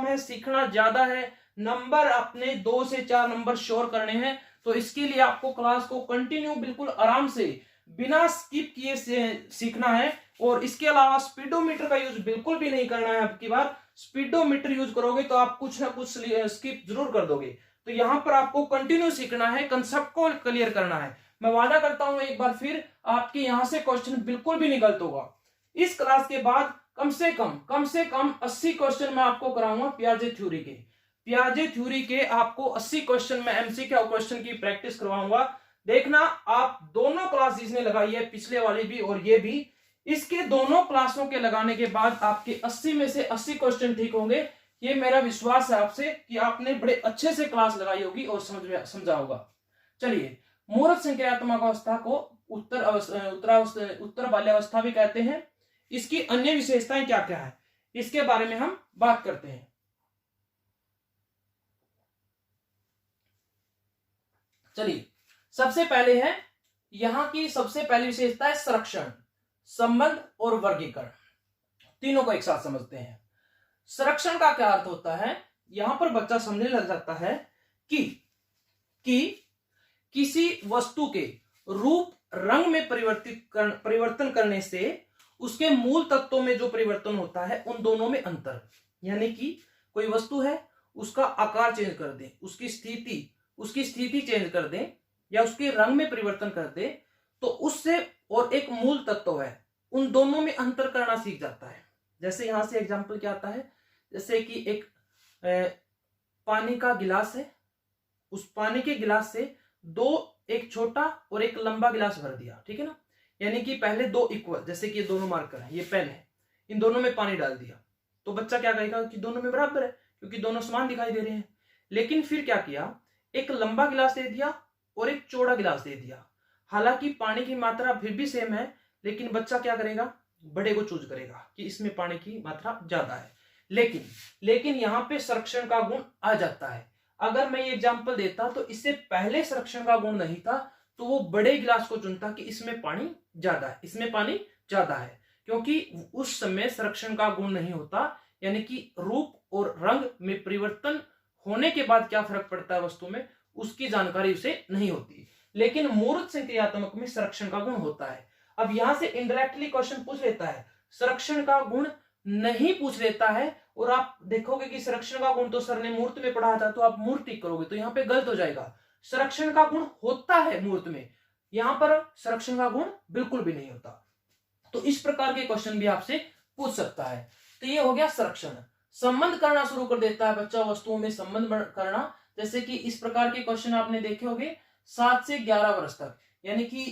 है, सीखना ज्यादा है, नंबर अपने 2 से 4 नंबर श्योर करने हैं। तो इसके लिए आपको क्लास को कंटिन्यू बिल्कुल आराम से बिना स्किप किए सीखना है। और इसके अलावा स्पीडोमीटर का यूज बिल्कुल भी नहीं करना है। अब की बार स्पीडोमीटर यूज करोगे तो आप कुछ ना कुछ स्किप जरूर कर दोगे। तो यहां पर आपको कंटिन्यू सीखना है, कंसेप्ट को क्लियर करना है। मैं वादा करता हूं एक बार फिर आपके यहां से क्वेश्चन बिल्कुल भी नहीं गलत होगा। इस क्लास के बाद कम से कम 80 क्वेश्चन मैं आपको कराऊंगा पियाजे थ्योरी के आपको 80 क्वेश्चन में एमसीक्यू क्वेश्चन की प्रैक्टिस करवाऊंगा। देखना, आप दोनों क्लास जिसने लगाई है, पिछले वाली भी और ये भी, इसके दोनों क्लासों के लगाने के बाद आपके 80 में से 80 क्वेश्चन ठीक होंगे। ये मेरा विश्वास है आपसे कि आपने बड़े अच्छे से क्लास लगाई होगी और समझा होगा। चलिए, मूर्त संक्रियात्मक अवस्था को उत्तर बाल्यावस्था भी कहते हैं। इसकी अन्य विशेषताएं क्या क्या है, इसके बारे में हम बात करते हैं। चलिए, सबसे पहले है यहां की सबसे पहली विशेषता है संरक्षण, संबंध और वर्गीकरण। तीनों को एक साथ समझते हैं। संरक्षण का क्या अर्थ होता है, यहां पर बच्चा समझने लग जाता है कि किसी वस्तु के रूप रंग में परिवर्तन करने से उसके मूल तत्वों में जो परिवर्तन होता है उन दोनों में अंतर, यानी कि कोई वस्तु है, उसका आकार चेंज कर दें, उसकी स्थिति चेंज कर दें या उसके रंग में परिवर्तन कर दें, तो उससे और एक मूल तत्व है उन दोनों में अंतर करना सीख जाता है। जैसे यहां से एग्जांपल क्या आता है, जैसे कि एक पानी का गिलास है, उस पानी के गिलास से एक छोटा और एक लंबा गिलास भर दिया, ठीक है ना, यानी कि पहले दो इक्वल, जैसे कि ये दोनों मार्कर है, ये पेन है, इन दोनों में पानी डाल दिया, तो बच्चा क्या कहेगा कि दोनों में बराबर है क्योंकि दोनों समान दिखाई दे रहे हैं। लेकिन फिर क्या किया, एक लंबा गिलास दे दिया और एक चौड़ा गिलास दे दिया, हालांकि पानी की मात्रा फिर भी सेम है, लेकिन बच्चा क्या करेगा, बड़े को चूज करेगा कि इसमें पानी की मात्रा ज्यादा है। लेकिन यहां पे संरक्षण का गुण आ जाता है। अगर मैं ये एग्जांपल देता तो इससे पहले संरक्षण का गुण नहीं था, तो वो बड़े गिलास को चुनता कि इसमें पानी ज्यादा है, क्योंकि उस समय संरक्षण का गुण नहीं होता, यानी कि रूप और रंग में परिवर्तन होने के बाद क्या फर्क पड़ता है वस्तु में, उसकी जानकारी उसे नहीं होती। लेकिन मूर्त संक्रियात्मक में संरक्षण का गुण होता है। अब यहां से इनडायरेक्टली क्वेश्चन पूछ लेता है, संरक्षण का गुण नहीं पूछ लेता है, और आप देखोगे कि संरक्षण का गुण तो सर ने मूर्त में पढ़ा था, तो आप मूर्त टिक करोगे, तो यहां पे गलत हो जाएगा। संरक्षण का गुण होता है मूर्त में, यहां पर संरक्षण का गुण बिल्कुल भी नहीं होता। तो इस प्रकार के क्वेश्चन भी आपसे पूछ सकता है। तो ये हो गया संरक्षण। संबंध करना शुरू कर देता है बच्चा, वस्तुओं में संबंध करना, जैसे कि इस प्रकार के क्वेश्चन आपने देखे होंगे 7 से 11 वर्ष तक, यानी कि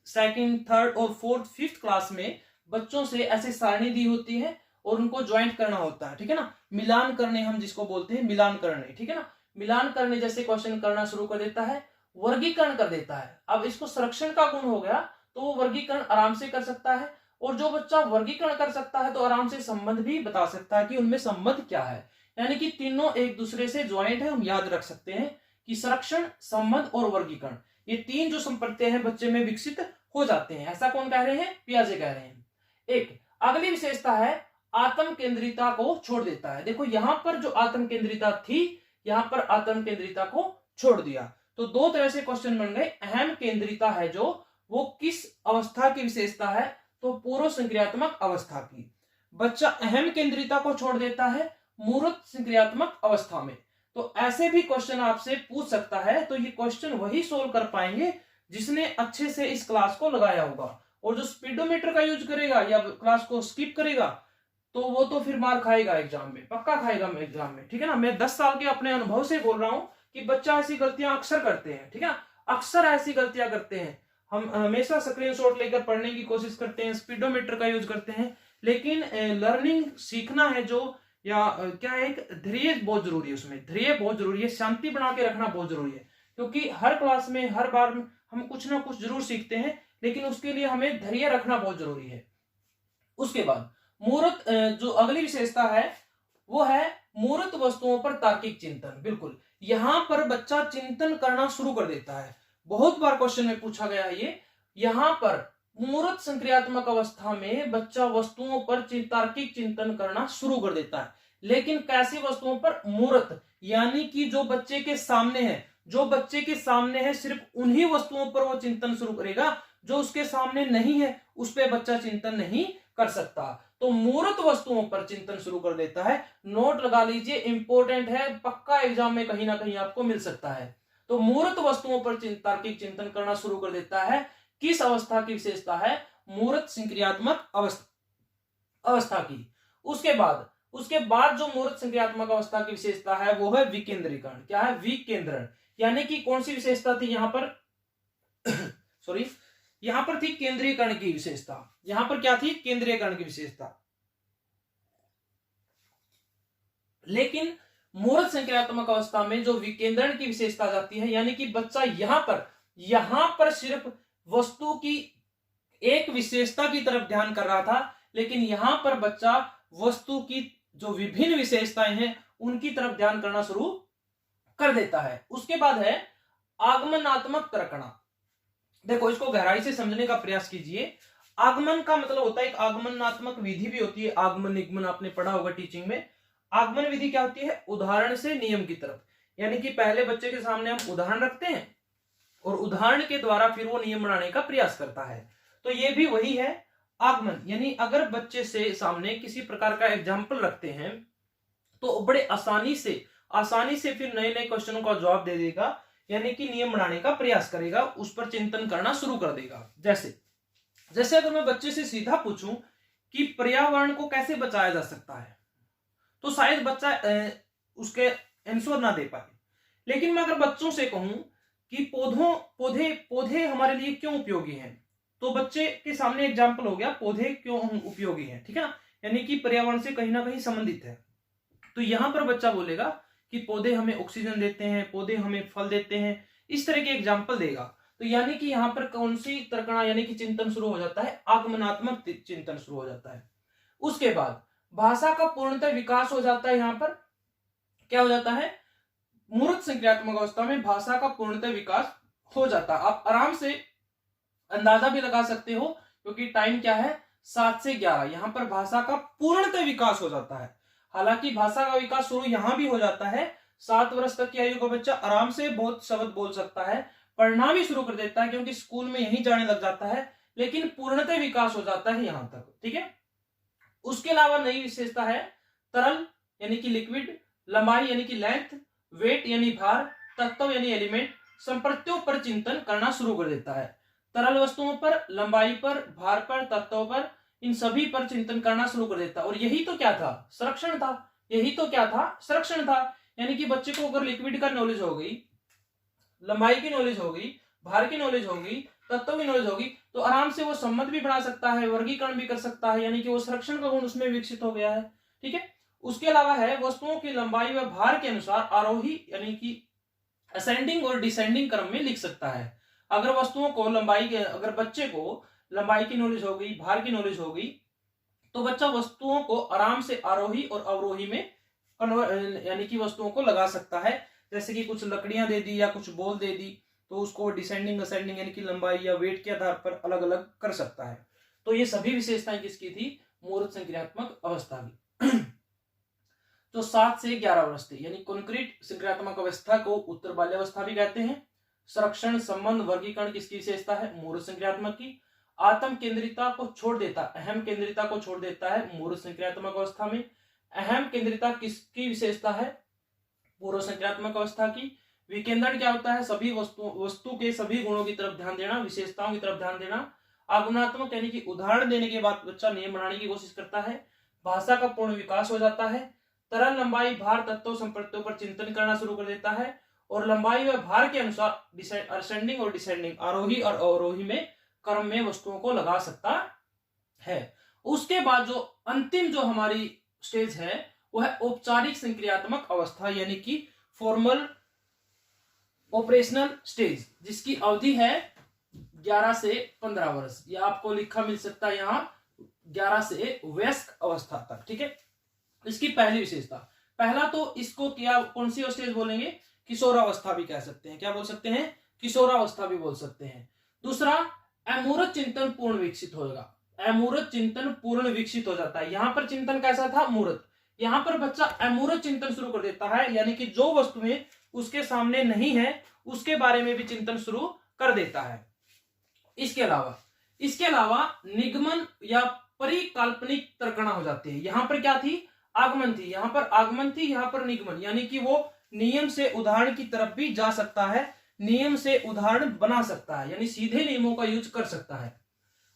सेकंड, थर्ड और फोर्थ, फिफ्थ क्लास में बच्चों से ऐसे सारणी दी होती है और उनको ज्वाइंट करना होता है, ठीक है ना, मिलान करने हम जिसको बोलते हैं, मिलान करने, ठीक है ना, मिलान करने जैसे क्वेश्चन करना शुरू कर देता है, वर्गीकरण कर देता है। अब इसको संरक्षण का गुण हो गया, तो वो वर्गीकरण आराम से कर सकता है, और जो बच्चा वर्गीकरण कर सकता है तो आराम से संबंध भी बता सकता है कि उनमें संबंध क्या है, यानी कि तीनों एक दूसरे से ज्वाइंट है। हम याद रख सकते हैं कि संरक्षण, संबंध और वर्गीकरण, ये तीन जो संप्रत्यय हैं बच्चे में विकसित हो जाते हैं। ऐसा कौन कह रहे हैं, पियाजे कह रहे हैं। एक अगली विशेषता है आत्म केंद्रिता को छोड़ देता है। देखो यहां पर जो आत्म केंद्रिता थी, यहां पर आत्म केंद्रिता को छोड़ दिया, तो दो तरह से क्वेश्चन बन गए। अहम केंद्रिता है जो, वो किस अवस्था की विशेषता है, तो पूर्व संक्रियात्मक अवस्था की। बच्चा अहम केंद्रिता को छोड़ देता है मूर्त संक्रियात्मक अवस्था में। तो ऐसे भी क्वेश्चन आपसे पूछ सकता है, तो ये क्वेश्चन वही सोल्व कर पाएंगे जिसने अच्छे से इस क्लास को लगाया होगा, और जो स्पीडोमीटर का यूज करेगा या क्लास को स्किप करेगा तो वो तो फिर मार खाएगा एग्जाम में, पक्का खाएगा एग्जाम में, ठीक है ना। मैं 10 साल के अपने अनुभव से बोल रहा हूं कि बच्चा ऐसी गलतियां अक्सर करते हैं, ठीक है ना, अक्सर ऐसी गलतियां करते हैं। हम हमेशा स्क्रीनशॉट लेकर पढ़ने की कोशिश करते हैं, स्पीडोमीटर का यूज करते हैं, लेकिन लर्निंग सीखना है जो, या क्या है, एक धैर्य बहुत जरूरी है, उसमें धैर्य बहुत जरूरी है, शांति बना के रखना बहुत जरूरी है, क्योंकि हर क्लास में हर बार हम कुछ ना कुछ जरूर सीखते हैं, लेकिन उसके लिए हमें धैर्य रखना बहुत जरूरी है। उसके बाद मूर्त, जो अगली विशेषता है वो है मूर्त वस्तुओं पर तार्किक चिंतन। बिल्कुल यहां पर बच्चा चिंतन करना शुरू कर देता है, बहुत बार क्वेश्चन में पूछा गया है ये। यहां पर मूर्त संक्रियात्मक अवस्था में बच्चा वस्तुओं पर तार्किक चिंतन करना शुरू कर देता है, लेकिन कैसी वस्तुओं पर, मूर्त, यानी कि जो बच्चे के सामने है, जो बच्चे के सामने है सिर्फ उन्हीं वस्तुओं पर वो चिंतन शुरू करेगा, जो उसके सामने नहीं है उस पर बच्चा चिंतन नहीं कर सकता। तो मूर्त वस्तुओं पर चिंतन शुरू कर देता है। नोट लगा लीजिए, इंपॉर्टेंट है, पक्का एग्जाम में कहीं ना कहीं आपको मिल सकता है। तो मूर्त वस्तुओं पर तार्किक चिंतन करना शुरू कर देता है, किस अवस्था की विशेषता है, मूर्त संक्रियात्मक अवस्था की। उसके बाद जो मूर्त संक्रियात्मक अवस्था की विशेषता है वो है विकेंद्रीकरण। क्या है, विकेंद्रण, यानी कि कौन सी विशेषता थी यहां पर सॉरी, यहां पर थी केंद्रीयकरण की विशेषता। यहां पर क्या थी, केंद्रीयकरण की विशेषता। लेकिन मूर्त संक्रियात्मक अवस्था में जो विकेंद्रण की विशेषता जाती है, यानी कि बच्चा यहां पर सिर्फ वस्तु की एक विशेषता की तरफ ध्यान कर रहा था, लेकिन यहां पर बच्चा वस्तु की जो विभिन्न विशेषताएं हैं उनकी तरफ ध्यान करना शुरू कर देता है। उसके बाद है आगमनात्मक तर्कणा। देखो इसको गहराई से समझने का प्रयास कीजिए। आगमन का मतलब होता है, एक आगमनात्मक विधि भी होती है, आगमन निगमन आपने पढ़ा होगा टीचिंग में। आगमन विधि क्या होती है, उदाहरण से नियम की तरफ, यानी कि पहले बच्चे के सामने हम उदाहरण रखते हैं और उदाहरण के द्वारा फिर वो नियम बनाने का प्रयास करता है। तो ये भी वही है आगमन, यानी अगर बच्चे से सामने किसी प्रकार का एग्जाम्पल रखते हैं तो बड़े आसानी से फिर नए नए क्वेश्चनों का जवाब दे देगा, यानी कि नियम बनाने का प्रयास करेगा, उस पर चिंतन करना शुरू कर देगा। जैसे अगर मैं बच्चे से सीधा पूछूं कि पर्यावरण को कैसे बचाया जा सकता है, तो शायद बच्चा उसके आंसर ना दे पाए। लेकिन मैं अगर बच्चों से कहूं कि पौधे हमारे लिए क्यों उपयोगी हैं, तो बच्चे के सामने एग्जाम्पल हो गया पौधे क्यों उपयोगी हैं, ठीक है ना, यानी कि पर्यावरण से कहीं ना कहीं संबंधित है। तो यहां पर बच्चा बोलेगा कि पौधे हमें ऑक्सीजन देते हैं, पौधे हमें फल देते हैं, इस तरह के एग्जाम्पल देगा। तो यानी कि यहां पर कौन सी तर्कणा यानी कि चिंतन शुरू हो जाता है, आगमनात्मक चिंतन शुरू हो जाता है। उसके बाद भाषा का पूर्णतः विकास हो जाता है। यहां पर क्या हो जाता है, मूर्त संक्रियात्मक अवस्था में भाषा का पूर्णतः विकास हो जाता है। आप आराम से अंदाजा भी लगा सकते हो क्योंकि टाइम क्या है 7 से 11, यहां पर भाषा का पूर्णतः विकास हो जाता है। हालांकि भाषा का विकास शुरू यहां भी हो जाता है, 7 वर्ष तक की आयु का बच्चा आराम से बहुत शब्द बोल सकता है, पढ़ना भी शुरू कर देता है क्योंकि स्कूल में यही जाने लग जाता है, लेकिन पूर्णतः विकास हो जाता है यहां तक, ठीक है। उसके अलावा नई विशेषता है तरल यानी कि लिक्विड, लंबाई यानी कि लेंथ, वेट यानी भार, तत्व यानी एलिमेंट, संप्रत्यों पर चिंतन करना शुरू कर देता है। तरल वस्तुओं पर, लंबाई पर, भार पर, तत्वों पर, इन सभी पर चिंतन करना शुरू कर देता है। और यही तो क्या था, संरक्षण था। यही तो क्या था, संरक्षण था। यानी कि बच्चे को अगर लिक्विड का नॉलेज हो गई, लंबाई की नॉलेज हो गई, भार की नॉलेज होगी, तत्वों की नॉलेज होगी, तो आराम से वो सम्मत भी बना सकता है, वर्गीकरण भी कर सकता है, यानी कि वो संरक्षण का गुण उसमें विकसित हो गया है, ठीक है। उसके अलावा है वस्तुओं की लंबाई व भार के अनुसार आरोही यानी कि असेंडिंग और डिसेंडिंग क्रम में लिख सकता है। अगर वस्तुओं को अगर बच्चे को लंबाई की नॉलेज हो गई, भार की नॉलेज हो गई, तो बच्चा वस्तुओं को आराम से आरोही और अवरोही में यानी कि वस्तुओं को लगा सकता है। जैसे कि कुछ लकड़ियां दे दी या कुछ बॉल दे दी, तो उसको डिसेंडिंग असेंडिंग यानी कि लंबाई या वेट के आधार पर अलग अलग कर सकता है। तो ये सभी विशेषताएं किसकी थी, मूर्त संक्रियात्मक अवस्था की। तो 7 से 11 वर्ष थे, यानी कॉन्क्रीट संक्रियात्मक अवस्था को उत्तर बाल्यावस्था भी कहते हैं। संरक्षण, संबंध, वर्गीकरण किसकी विशेषता है, मूर्त संक्रियात्मक की। आत्म केंद्रिता को छोड़ देता, अहम केंद्रिता को छोड़ देता है मूर्त संक्रियात्मक अवस्था में। अहम केंद्रिता किसकी विशेषता है, पूर्व संक्रियात्मक अवस्था की। विकेंद्रण क्या होता है, सभी वस्तु के सभी गुणों की तरफ ध्यान देना, विशेषताओं की तरफ ध्यान देना। आगमनात्मक यानी कि उदाहरण देने के बाद बच्चा नियम बनाने की कोशिश करता है। भाषा का पूर्ण विकास हो जाता है। तरल, लंबाई, भार, तत्वों, संप्रत्यों पर चिंतन करना शुरू कर देता है और लंबाई व भार के अनुसार असेंडिंग और डिसेंडिंग, आरोही और अवरोही में क्रम में वस्तुओं को लगा सकता है। उसके बाद जो अंतिम जो हमारी स्टेज है वो है औपचारिक संक्रियात्मक अवस्था यानी कि फॉर्मल ऑपरेशनल स्टेज, जिसकी अवधि है 11 से 15 वर्ष, या आपको लिखा मिल सकता है यहाँ 11 से वयस्क अवस्था तक, ठीक है। इसकी पहली विशेषता, पहला तो इसको क्या कौन सी स्टेज बोलेंगे, किशोरावस्था भी कह सकते हैं। क्या बोल सकते हैं, किशोरावस्था भी बोल सकते हैं। दूसरा, अमूर्त चिंतन पूर्ण विकसित होगा, अमूर्त चिंतन पूर्ण विकसित हो जाता है। यहां पर चिंतन कैसा था, मूर्त, यहां पर बच्चा अमूर्त चिंतन शुरू कर देता है, यानी कि जो वस्तुएं उसके सामने नहीं है उसके बारे में भी चिंतन शुरू कर देता है। इसके अलावा निगमन या परिकाल्पनिक तर्कणा हो जाती है। यहां पर क्या थी, आगमन थी, यहां पर आगमन थी, यहां पर निगमन, यानी कि वो नियम से उदाहरण की तरफ भी जा सकता है, नियम से उदाहरण बना सकता है, यानी सीधे नियमों का यूज कर सकता है।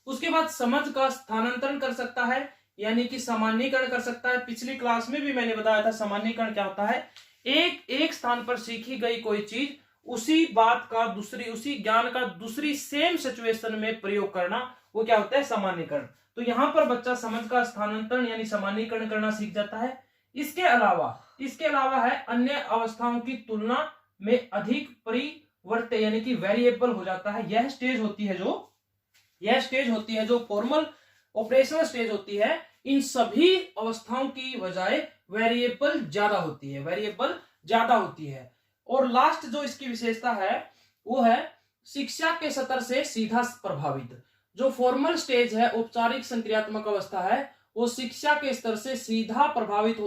उसके बाद समझ का स्थानांतरण कर सकता है, यानी कि सामान्यीकरण कर सकता है। पिछली क्लास में भी मैंने बताया था सामान्यीकरण क्या होता है, एक स्थान पर सीखी गई कोई चीज उसी ज्ञान का दूसरी सेम सिचुएशन में प्रयोग करना, वो क्या होता है, सामान्यीकरण। तो यहां पर बच्चा समझ का स्थानांतरण यानी सामान्यीकरण करना सीख जाता है। इसके अलावा है अन्य अवस्थाओं की तुलना में अधिक परिवर्त्य यानी कि वेरिएबल हो जाता है। यह स्टेज होती है जो फॉर्मल ऑपरेशनल स्टेज होती है। इन सभी अवस्थाओं की बजाय वेरिएबल ज्यादा होती है। और लास्ट जो इसकी विशेषता है वो है शिक्षा के स्तर से सीधा प्रभावित। जो फॉर्मल स्टेज है, औपचारिक संक्रियात्मक अवस्था है, वो शिक्षा के स्तर से सीधा प्रभावित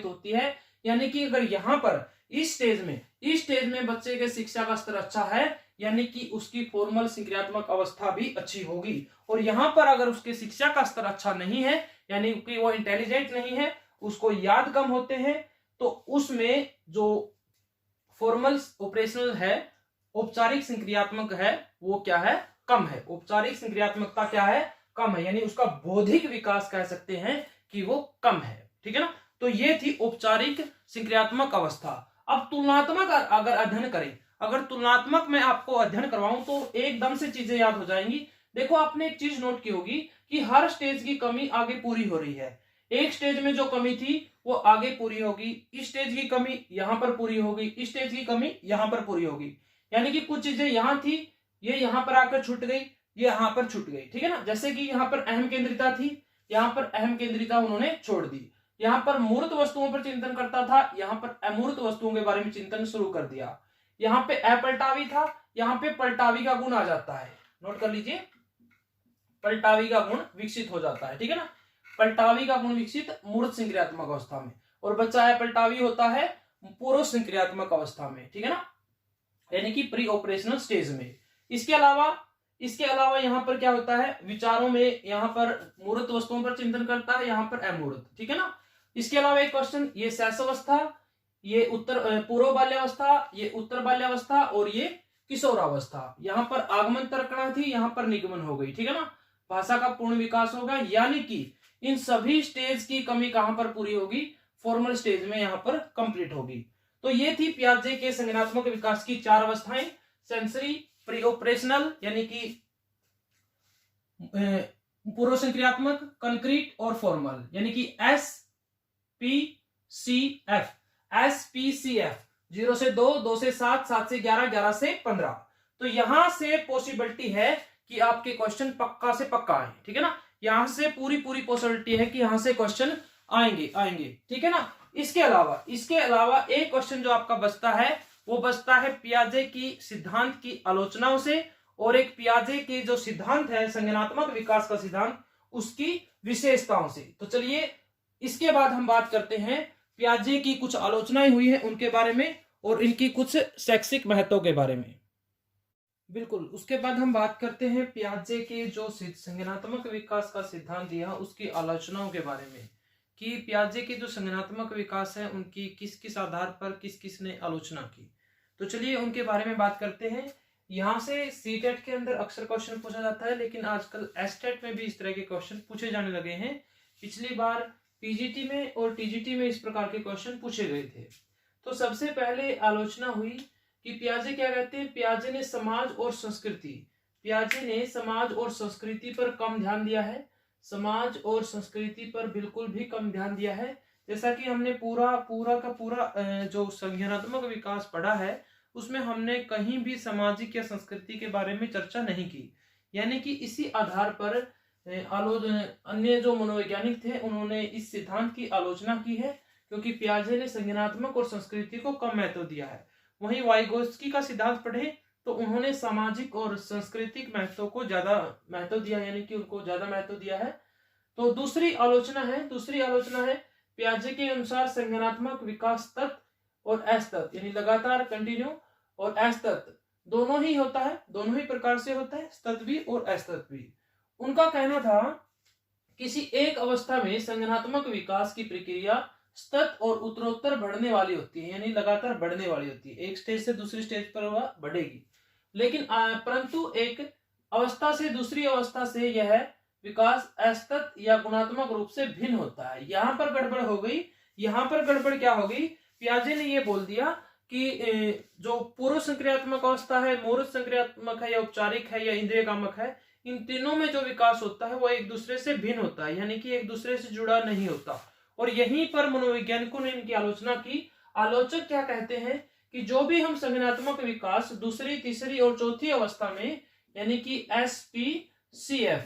होती है। यानी कि अगर यहाँ पर इस स्टेज में बच्चे के शिक्षा का स्तर अच्छा है, यानी कि उसकी फॉर्मल संक्रियात्मक अवस्था भी अच्छी होगी। और यहाँ पर अगर उसके शिक्षा का स्तर अच्छा नहीं है, यानी कि वो इंटेलिजेंट नहीं है, उसको याद कम होते हैं, तो उसमें जो फॉर्मल ऑपरेशनल है, औपचारिक संक्रियात्मक है, वो क्या है, कम है। औपचारिक संक्रियात्मकता क्या है, कम है, यानी उसका बौद्धिक विकास कह सकते हैं कि वो कम है। ठीक है ना। तो ये थी औपचारिक संक्रियात्मक अवस्था। अब तुलनात्मक अगर अध्ययन करें, अगर तुलनात्मक मैं आपको अध्ययन करवाऊं तो एकदम से चीजें याद हो जाएंगी। देखो आपने एक चीज नोट की होगी कि हर स्टेज की कमी आगे पूरी हो रही है। एक स्टेज में जो कमी थी वो आगे पूरी होगी, इस स्टेज की कमी यहां पर पूरी होगी, इस स्टेज की कमी यहां पर पूरी होगी। यानी कि कुछ चीजें यहां थी, ये यहां पर आकर छूट गई, ये यहां पर छूट गई। ठीक है ना। जैसे कि यहाँ पर अहम केंद्रिता थी, यहाँ पर अहम केंद्रिता उन्होंने छोड़ दी। यहाँ पर मूर्त वस्तुओं पर चिंतन करता था, यहाँ पर अमूर्त वस्तुओं के बारे में चिंतन शुरू कर दिया। यहाँ पे अपलटावी था, यहाँ पे पलटावी का गुण आ जाता है। नोट कर लीजिए, पलटावी का गुण विकसित हो जाता है। ठीक है ना। पलटावी का गुण विकसित मूर्त संक्रियात्मक अवस्था में, और बच्चा अपलटावी होता है पूर्व संक्रियात्मक अवस्था में। ठीक है ना, यानी कि प्री ऑपरेशनल स्टेज में। इसके अलावा यहाँ पर क्या होता है, विचारों में यहाँ पर मूर्त वस्तुओं पर चिंतन करता है, यहाँ पर अमूर्त। ठीक है ना। इसके अलावा एक क्वेश्चन, ये शैशवावस्था, ये पूर्व बाल्यावस्था, ये उत्तर बाल्यावस्था, और ये किशोरावस्था। यहाँ पर आगमन तर्कणा थी, यहाँ पर निगमन हो गई। ठीक है ना। भाषा का पूर्ण विकास होगा, यानी कि इन सभी स्टेज की कमी कहां पर पूरी होगी, फॉर्मल स्टेज में यहाँ पर कंप्लीट होगी। तो ये थी पियाजे के संज्ञानात्मक विकास की 4 अवस्थाएं, सेंसरी, प्री ऑपरेशनल यानी कि पूर्व संक्रियात्मक, कंक्रीट और फॉर्मल, यानी कि SPCF, 0 से 2, 2 से 7, 7 से 11, 11 से 15। तो यहां से पॉसिबिलिटी है कि आपके क्वेश्चन पक्का से पक्का आए। ठीक है ना। यहां से पूरी पॉसिबिलिटी है कि यहां से क्वेश्चन आएंगे। ठीक है ना। इसके अलावा एक क्वेश्चन जो आपका बचता है, वो बचता है पियाजे की सिद्धांत की आलोचनाओं से, और एक पियाजे के जो सिद्धांत है संज्ञानात्मक विकास का सिद्धांत, उसकी विशेषताओं से। तो चलिए इसके बाद हम बात करते हैं पियाजे की कुछ आलोचनाएं हुई है उनके बारे में, और इनकी कुछ शैक्षिक महत्व के बारे में। बिल्कुल, उसके बाद हम बात करते हैं पियाजे के जो संज्ञानात्मक विकास का सिद्धांत दिया उसकी आलोचनाओं के बारे में, कि पियाजे के जो संज्ञानात्मक विकास है उनकी किस किस आधार पर किस ने आलोचना की। तो चलिए उनके बारे में बात करते हैं। यहाँ से सीटेट के अंदर अक्सर क्वेश्चन पूछा जाता है, लेकिन आजकल एसटेट में भी इस तरह के क्वेश्चन पूछे जाने लगे हैं। पिछली बार पीजीटी में और टीजीटी में इस प्रकार के क्वेश्चन पूछे गए थे। तो सबसे पहले आलोचना हुई कि पियाजे क्या कहते हैं, पियाजे ने समाज और संस्कृति पर कम ध्यान दिया है, समाज और संस्कृति पर बिल्कुल भी कम ध्यान दिया है। जैसा कि हमने पूरा का पूरा जो संज्ञानात्मक विकास पढ़ा है, उसमें हमने कहीं भी सामाजिक या संस्कृति के बारे में चर्चा नहीं की। यानी कि इसी आधार पर अन्य जो मनोवैज्ञानिक थे उन्होंने इस सिद्धांत की आलोचना की है, क्योंकि पियाजे ने संज्ञानात्मक और संस्कृति को कम महत्व दिया है। वहीं वाइगोत्स्की का सिद्धांत पढ़े तो उन्होंने सामाजिक और सांस्कृतिक महत्व को ज्यादा महत्व दिया, यानी कि उनको ज्यादा महत्व दिया है। तो दूसरी आलोचना है पियाजे के अनुसार संज्ञानात्मक विकास तत्व और असतत्व, यानी लगातार कंटिन्यू और असतत्व दोनों ही होता है, दोनों ही प्रकार से होता है, सतत्वी और असतत्वी। उनका कहना था किसी एक अवस्था में संज्ञानात्मक विकास की प्रक्रिया सतत और उत्तरोत्तर बढ़ने वाली होती है, यानी लगातार बढ़ने वाली होती है। एक स्टेज से दूसरी स्टेज पर वह बढ़ेगी, लेकिन परंतु एक अवस्था से दूसरी अवस्था से यह विकास असतत या गुणात्मक रूप से भिन्न होता है। यहाँ पर गड़बड़ हो गई। यहाँ पर गड़बड़ क्या हो गई, पियाजे ने यह बोल दिया कि जो पूर्व संक्रियात्मक अवस्था है, मूर्त संक्रियात्मक है या औपचारिक है या इंद्रिय कामक है, इन तीनों में जो विकास होता है वो एक दूसरे से भिन्न होता है, यानी कि एक दूसरे से जुड़ा नहीं होता। और यहीं पर मनोवैज्ञानिकों ने इनकी आलोचना की। आलोचक क्या कहते हैं कि जो भी हम संज्ञानात्मक विकास दूसरी, तीसरी और चौथी अवस्था में, यानी कि SPCF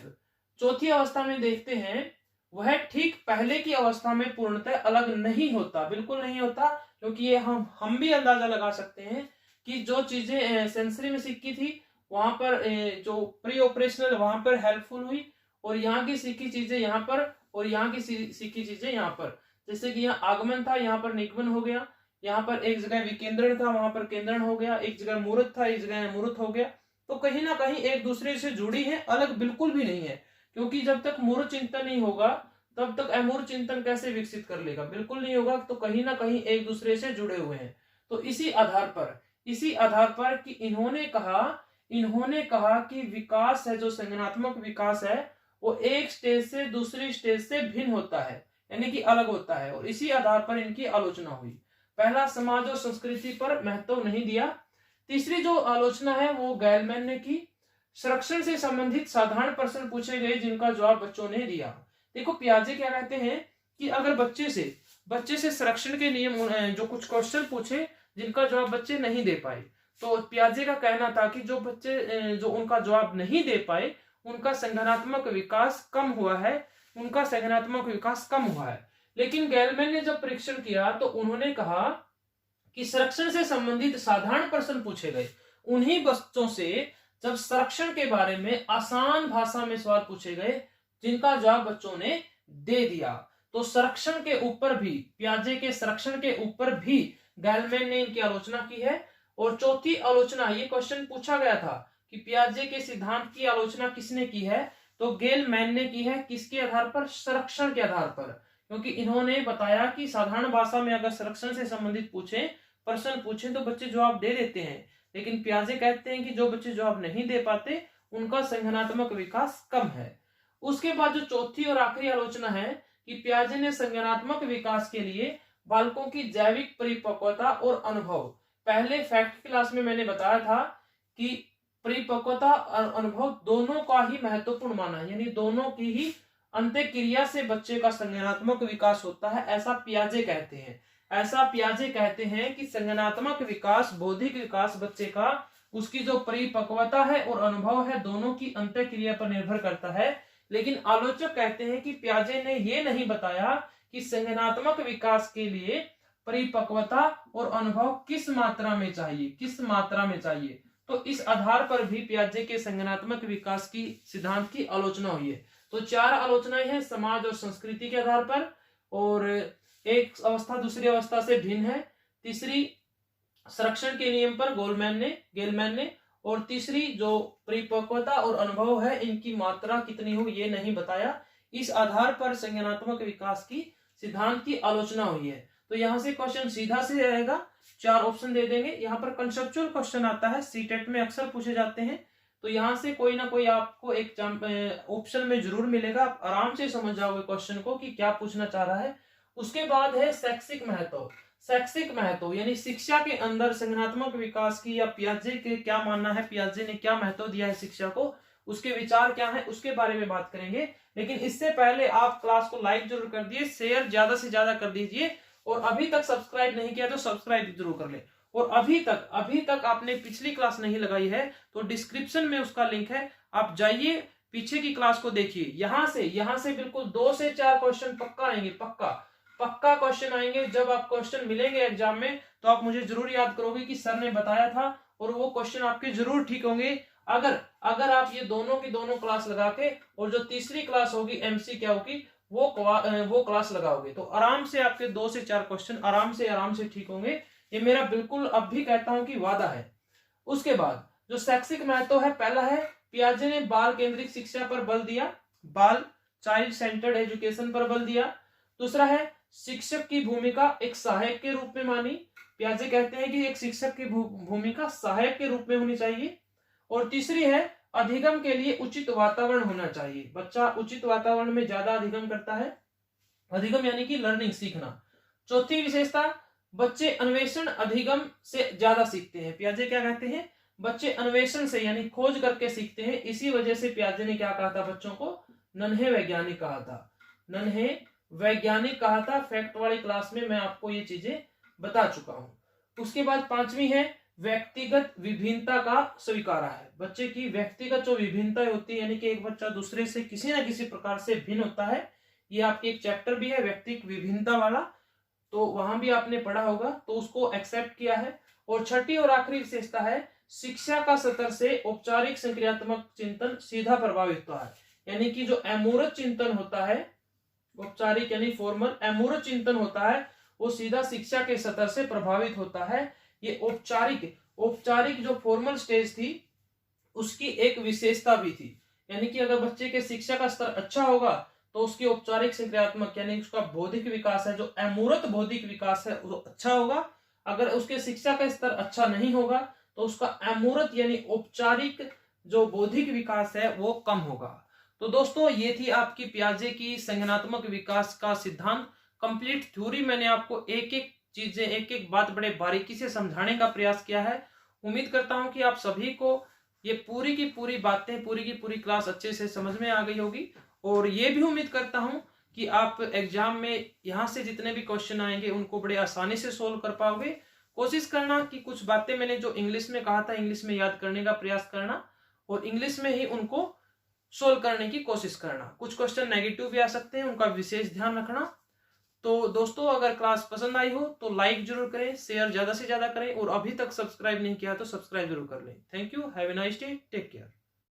चौथी अवस्था में देखते हैं, वह ठीक पहले की अवस्था में पूर्णतः अलग नहीं होता, बिल्कुल नहीं होता। क्योंकि ये हम भी अंदाजा लगा सकते हैं कि जो चीजें सेंसरी में सीखी थी वहां पर जो प्री ऑपरेशनल वहां पर हेल्पफुल हुई, और यहाँ की सीखी चीजें यहाँ पर, और यहाँ की सीखी चीजें यहाँ पर। जैसे कि यहाँ आगमन था, यहाँ पर निगमन हो गया, यहाँ पर एक जगह विकेंद्रण था, वहां पर केंद्रण हो गया, एक जगह मूर्त था, एक जगह मूर्त हो गया। तो कहीं ना कहीं एक दूसरे से जुड़ी है, अलग बिल्कुल भी नहीं है, क्योंकि जब तक मूर्त चिंतन नहीं होगा तब तक अमूर्त चिंतन कैसे विकसित कर लेगा, बिल्कुल नहीं होगा। तो कहीं ना कहीं एक दूसरे से जुड़े हुए हैं। तो इसी आधार पर कि इन्होंने कहा कि विकास है, जो संज्ञानात्मक विकास है, वो एक स्टेज से दूसरी स्टेज से भिन्न होता है, यानी कि अलग होता है। और इसी आधार पर इनकी आलोचना हुई। पहला, समाज और संस्कृति पर महत्व नहीं दिया। तीसरी जो आलोचना है वो गैलमैन ने की। संरक्षण से संबंधित साधारण प्रश्न पूछे गए जिनका जवाब बच्चों ने दिया। देखो पियाजे क्या कहते हैं कि अगर बच्चे से संरक्षण के नियम जो कुछ क्वेश्चन पूछे जिनका जवाब बच्चे नहीं दे पाए, तो पियाजे का कहना था कि जो बच्चे जो उनका जवाब नहीं दे पाए उनका संज्ञानात्मक विकास कम हुआ है। लेकिन गैलमैन ने जब परीक्षण किया तो उन्होंने कहा कि संरक्षण से संबंधित साधारण प्रश्न पूछे गए उन्हीं बच्चों से जब संरक्षण के बारे में आसान भाषा में सवाल पूछे गए जिनका जवाब बच्चों ने दे दिया। तो संरक्षण के ऊपर भी, पियाजे के संरक्षण के ऊपर भी गैलमैन ने इनकी आलोचना की है। और चौथी आलोचना, ये क्वेश्चन पूछा गया था कि पियाजे के सिद्धांत की आलोचना किसने की है, तो गैलमैन ने की है। किसके आधार पर? संरक्षण के आधार पर, क्योंकि इन्होंने बताया कि साधारण भाषा में अगर संरक्षण से संबंधित प्रश्न पूछे तो बच्चे जवाब दे देते हैं, लेकिन पियाजे कहते हैं कि जो बच्चे जवाब नहीं दे पाते उनका संज्ञानात्मक विकास कम है। उसके बाद जो चौथी और आखिरी आलोचना है कि पियाजे ने संज्ञानात्मक विकास के लिए बालकों की जैविक परिपक्वता और अनुभव, पहले फैक्ट क्लास में मैंने बताया था कि परिपक्वता और अनुभव दोनों का ही महत्वपूर्ण माना है, यानी दोनों की ही अंत्यक्रिया से बच्चे का संज्ञानात्मक विकास होता है, ऐसा पियाजे कहते हैं कि संज्ञानात्मक विकास, बौद्धिक विकास बच्चे का, उसकी जो परिपक्वता है और अनुभव है दोनों की अंत्यक्रिया पर निर्भर करता है। लेकिन आलोचक कहते हैं कि पियाजे ने यह नहीं बताया कि संज्ञानात्मक विकास के लिए परिपक्वता और अनुभव किस मात्रा में चाहिए। तो इस आधार पर भी पियाजे के संज्ञानात्मक विकास की सिद्धांत की आलोचना हुई है। तो 4 आलोचनाएं हैं समाज और संस्कृति के आधार पर, और एक अवस्था दूसरी अवस्था से भिन्न है। तीसरी संरक्षण के नियम पर गैलमैन ने, और तीसरी जो परिपक्वता और अनुभव है इनकी मात्रा कितनी हो ये नहीं बताया। इस आधार पर संज्ञानात्मक विकास की सिद्धांत की आलोचना हुई है। तो यहां से क्वेश्चन सीधा से आएगा, 4 ऑप्शन दे देंगे। यहाँ पर कंसेप्चुअल क्वेश्चन आता है, सीटेट में अक्सर पूछे जाते हैं, तो यहाँ से कोई ना कोई आपको एक ऑप्शन में जरूर मिलेगा, आप आराम से समझ जाओगे क्वेश्चन को कि क्या पूछना चाह रहा है। उसके बाद है शैक्षिक महत्व, यानी शिक्षा के अंदर संज्ञानात्मक विकास की, या पियाजे के क्या मानना है, पियाजे ने क्या महत्व दिया है शिक्षा को, उसके विचार क्या है, उसके बारे में बात करेंगे। लेकिन इससे पहले आप क्लास को लाइक जरूर कर दिए, शेयर ज्यादा से ज्यादा कर दीजिए, और अभी तक सब्सक्राइब नहीं किया तो सब्सक्राइब जरूर कर ले। और अभी तक आपने पिछली क्लास नहीं लगाई है तो डिस्क्रिप्शन में उसका लिंक है, आप जाइए पीछे की क्लास को देखिए। यहाँ से बिल्कुल 2 से 4 क्वेश्चन पक्का आएंगे, पक्का क्वेश्चन आएंगे। जब आप क्वेश्चन मिलेंगे एग्जाम में तो आप मुझे जरूर याद करोगे कि सर ने बताया था, और वो क्वेश्चन आपके जरूर ठीक होंगे अगर आप ये दोनों की दोनों क्लास लगा के, और जो तीसरी क्लास होगी MC क्या होगी वो क्लास लगाओगे, तो आराम से आपके 2 से 4 क्वेश्चन आराम से ठीक होंगे। ये मेरा बिल्कुल अब भी कहता हूं कि वादा है। उसके बाद जो शैक्षिक महत्व है, पहला है पियाजे ने बाल केंद्रित शिक्षा पर बल दिया, चाइल्ड सेंटर्ड एजुकेशन पर बल दिया। दूसरा है शिक्षक की भूमिका एक सहायक के रूप में मानी, पियाजे कहते हैं कि एक शिक्षक की भूमिका सहायक के रूप में होनी चाहिए। और तीसरी है अधिगम के लिए उचित वातावरण होना चाहिए, बच्चा उचित वातावरण में ज्यादा अधिगम करता है, अधिगम यानी कि लर्निंग, सीखना। चौथी विशेषता, बच्चे अन्वेषण अधिगम से ज्यादा सीखते हैं। पियाजे क्या कहते हैं, बच्चे अन्वेषण से यानी खोज करके सीखते हैं। इसी वजह से पियाजे ने क्या कहा था, बच्चों को नन्हे वैज्ञानिक कहा था। फैक्ट वाली क्लास में मैं आपको ये चीजें बता चुका हूं। उसके बाद 5वीं है व्यक्तिगत विभिन्नता का स्वीकारा है। बच्चे की व्यक्तिगत जो विभिन्नता होती है, यानी कि एक बच्चा दूसरे से किसी ना किसी प्रकार से भिन्न होता है, ये आपके एक चैप्टर भी है व्यक्तिगत विभिन्नता वाला, तो वहां भी आपने पढ़ा होगा, तो उसको एक्सेप्ट किया है। और छठी और आखिरी विशेषता है शिक्षा का स्तर से औपचारिक संक्रियात्मक चिंतन सीधा प्रभावित होता है, यानी कि जो अमूर्त चिंतन होता है औपचारिक यानी फॉर्मल, अमूर्त चिंतन होता है वो सीधा शिक्षा के स्तर से प्रभावित होता है। ये औपचारिक जो फॉर्मल स्टेज थी उसकी एक विशेषता भी थी, यानी कि अगर बच्चे के शिक्षा का स्तर अच्छा होगा तो उसकी औपचारिक से क्रियात्मक यानी उसका बौद्धिक विकास है, जो अमूर्त बौद्धिक विकास है वो अच्छा होगा। अगर उसके शिक्षा का स्तर अच्छा नहीं होगा तो उसका अमूर्त यानी औपचारिक जो बौद्धिक विकास है वो कम होगा। तो दोस्तों ये थी आपकी पियाजे की संज्ञानात्मक विकास का सिद्धांत, कंप्लीट थ्योरी। मैंने आपको एक एक चीजें, एक एक बात बड़े बारीकी से समझाने का प्रयास किया है। उम्मीद करता हूं कि आप सभी को ये पूरी की पूरी बातें, पूरी की पूरी क्लास अच्छे से समझ में आ गई होगी। और ये भी उम्मीद करता हूं कि आप एग्जाम में यहाँ से जितने भी क्वेश्चन आएंगे उनको बड़े आसानी से सोल्व कर पाओगे। कोशिश करना कि कुछ बातें मैंने जो इंग्लिश में कहा था इंग्लिश में याद करने का प्रयास करना और इंग्लिश में ही उनको सोल्व करने की कोशिश करना। कुछ क्वेश्चन नेगेटिव भी आ सकते हैं, उनका विशेष ध्यान रखना। तो दोस्तों अगर क्लास पसंद आई हो तो लाइक जरूर करें, शेयर ज्यादा से ज्यादा करें और अभी तक सब्सक्राइब नहीं किया तो सब्सक्राइब जरूर कर लें। Thank you, have a nice day, take care.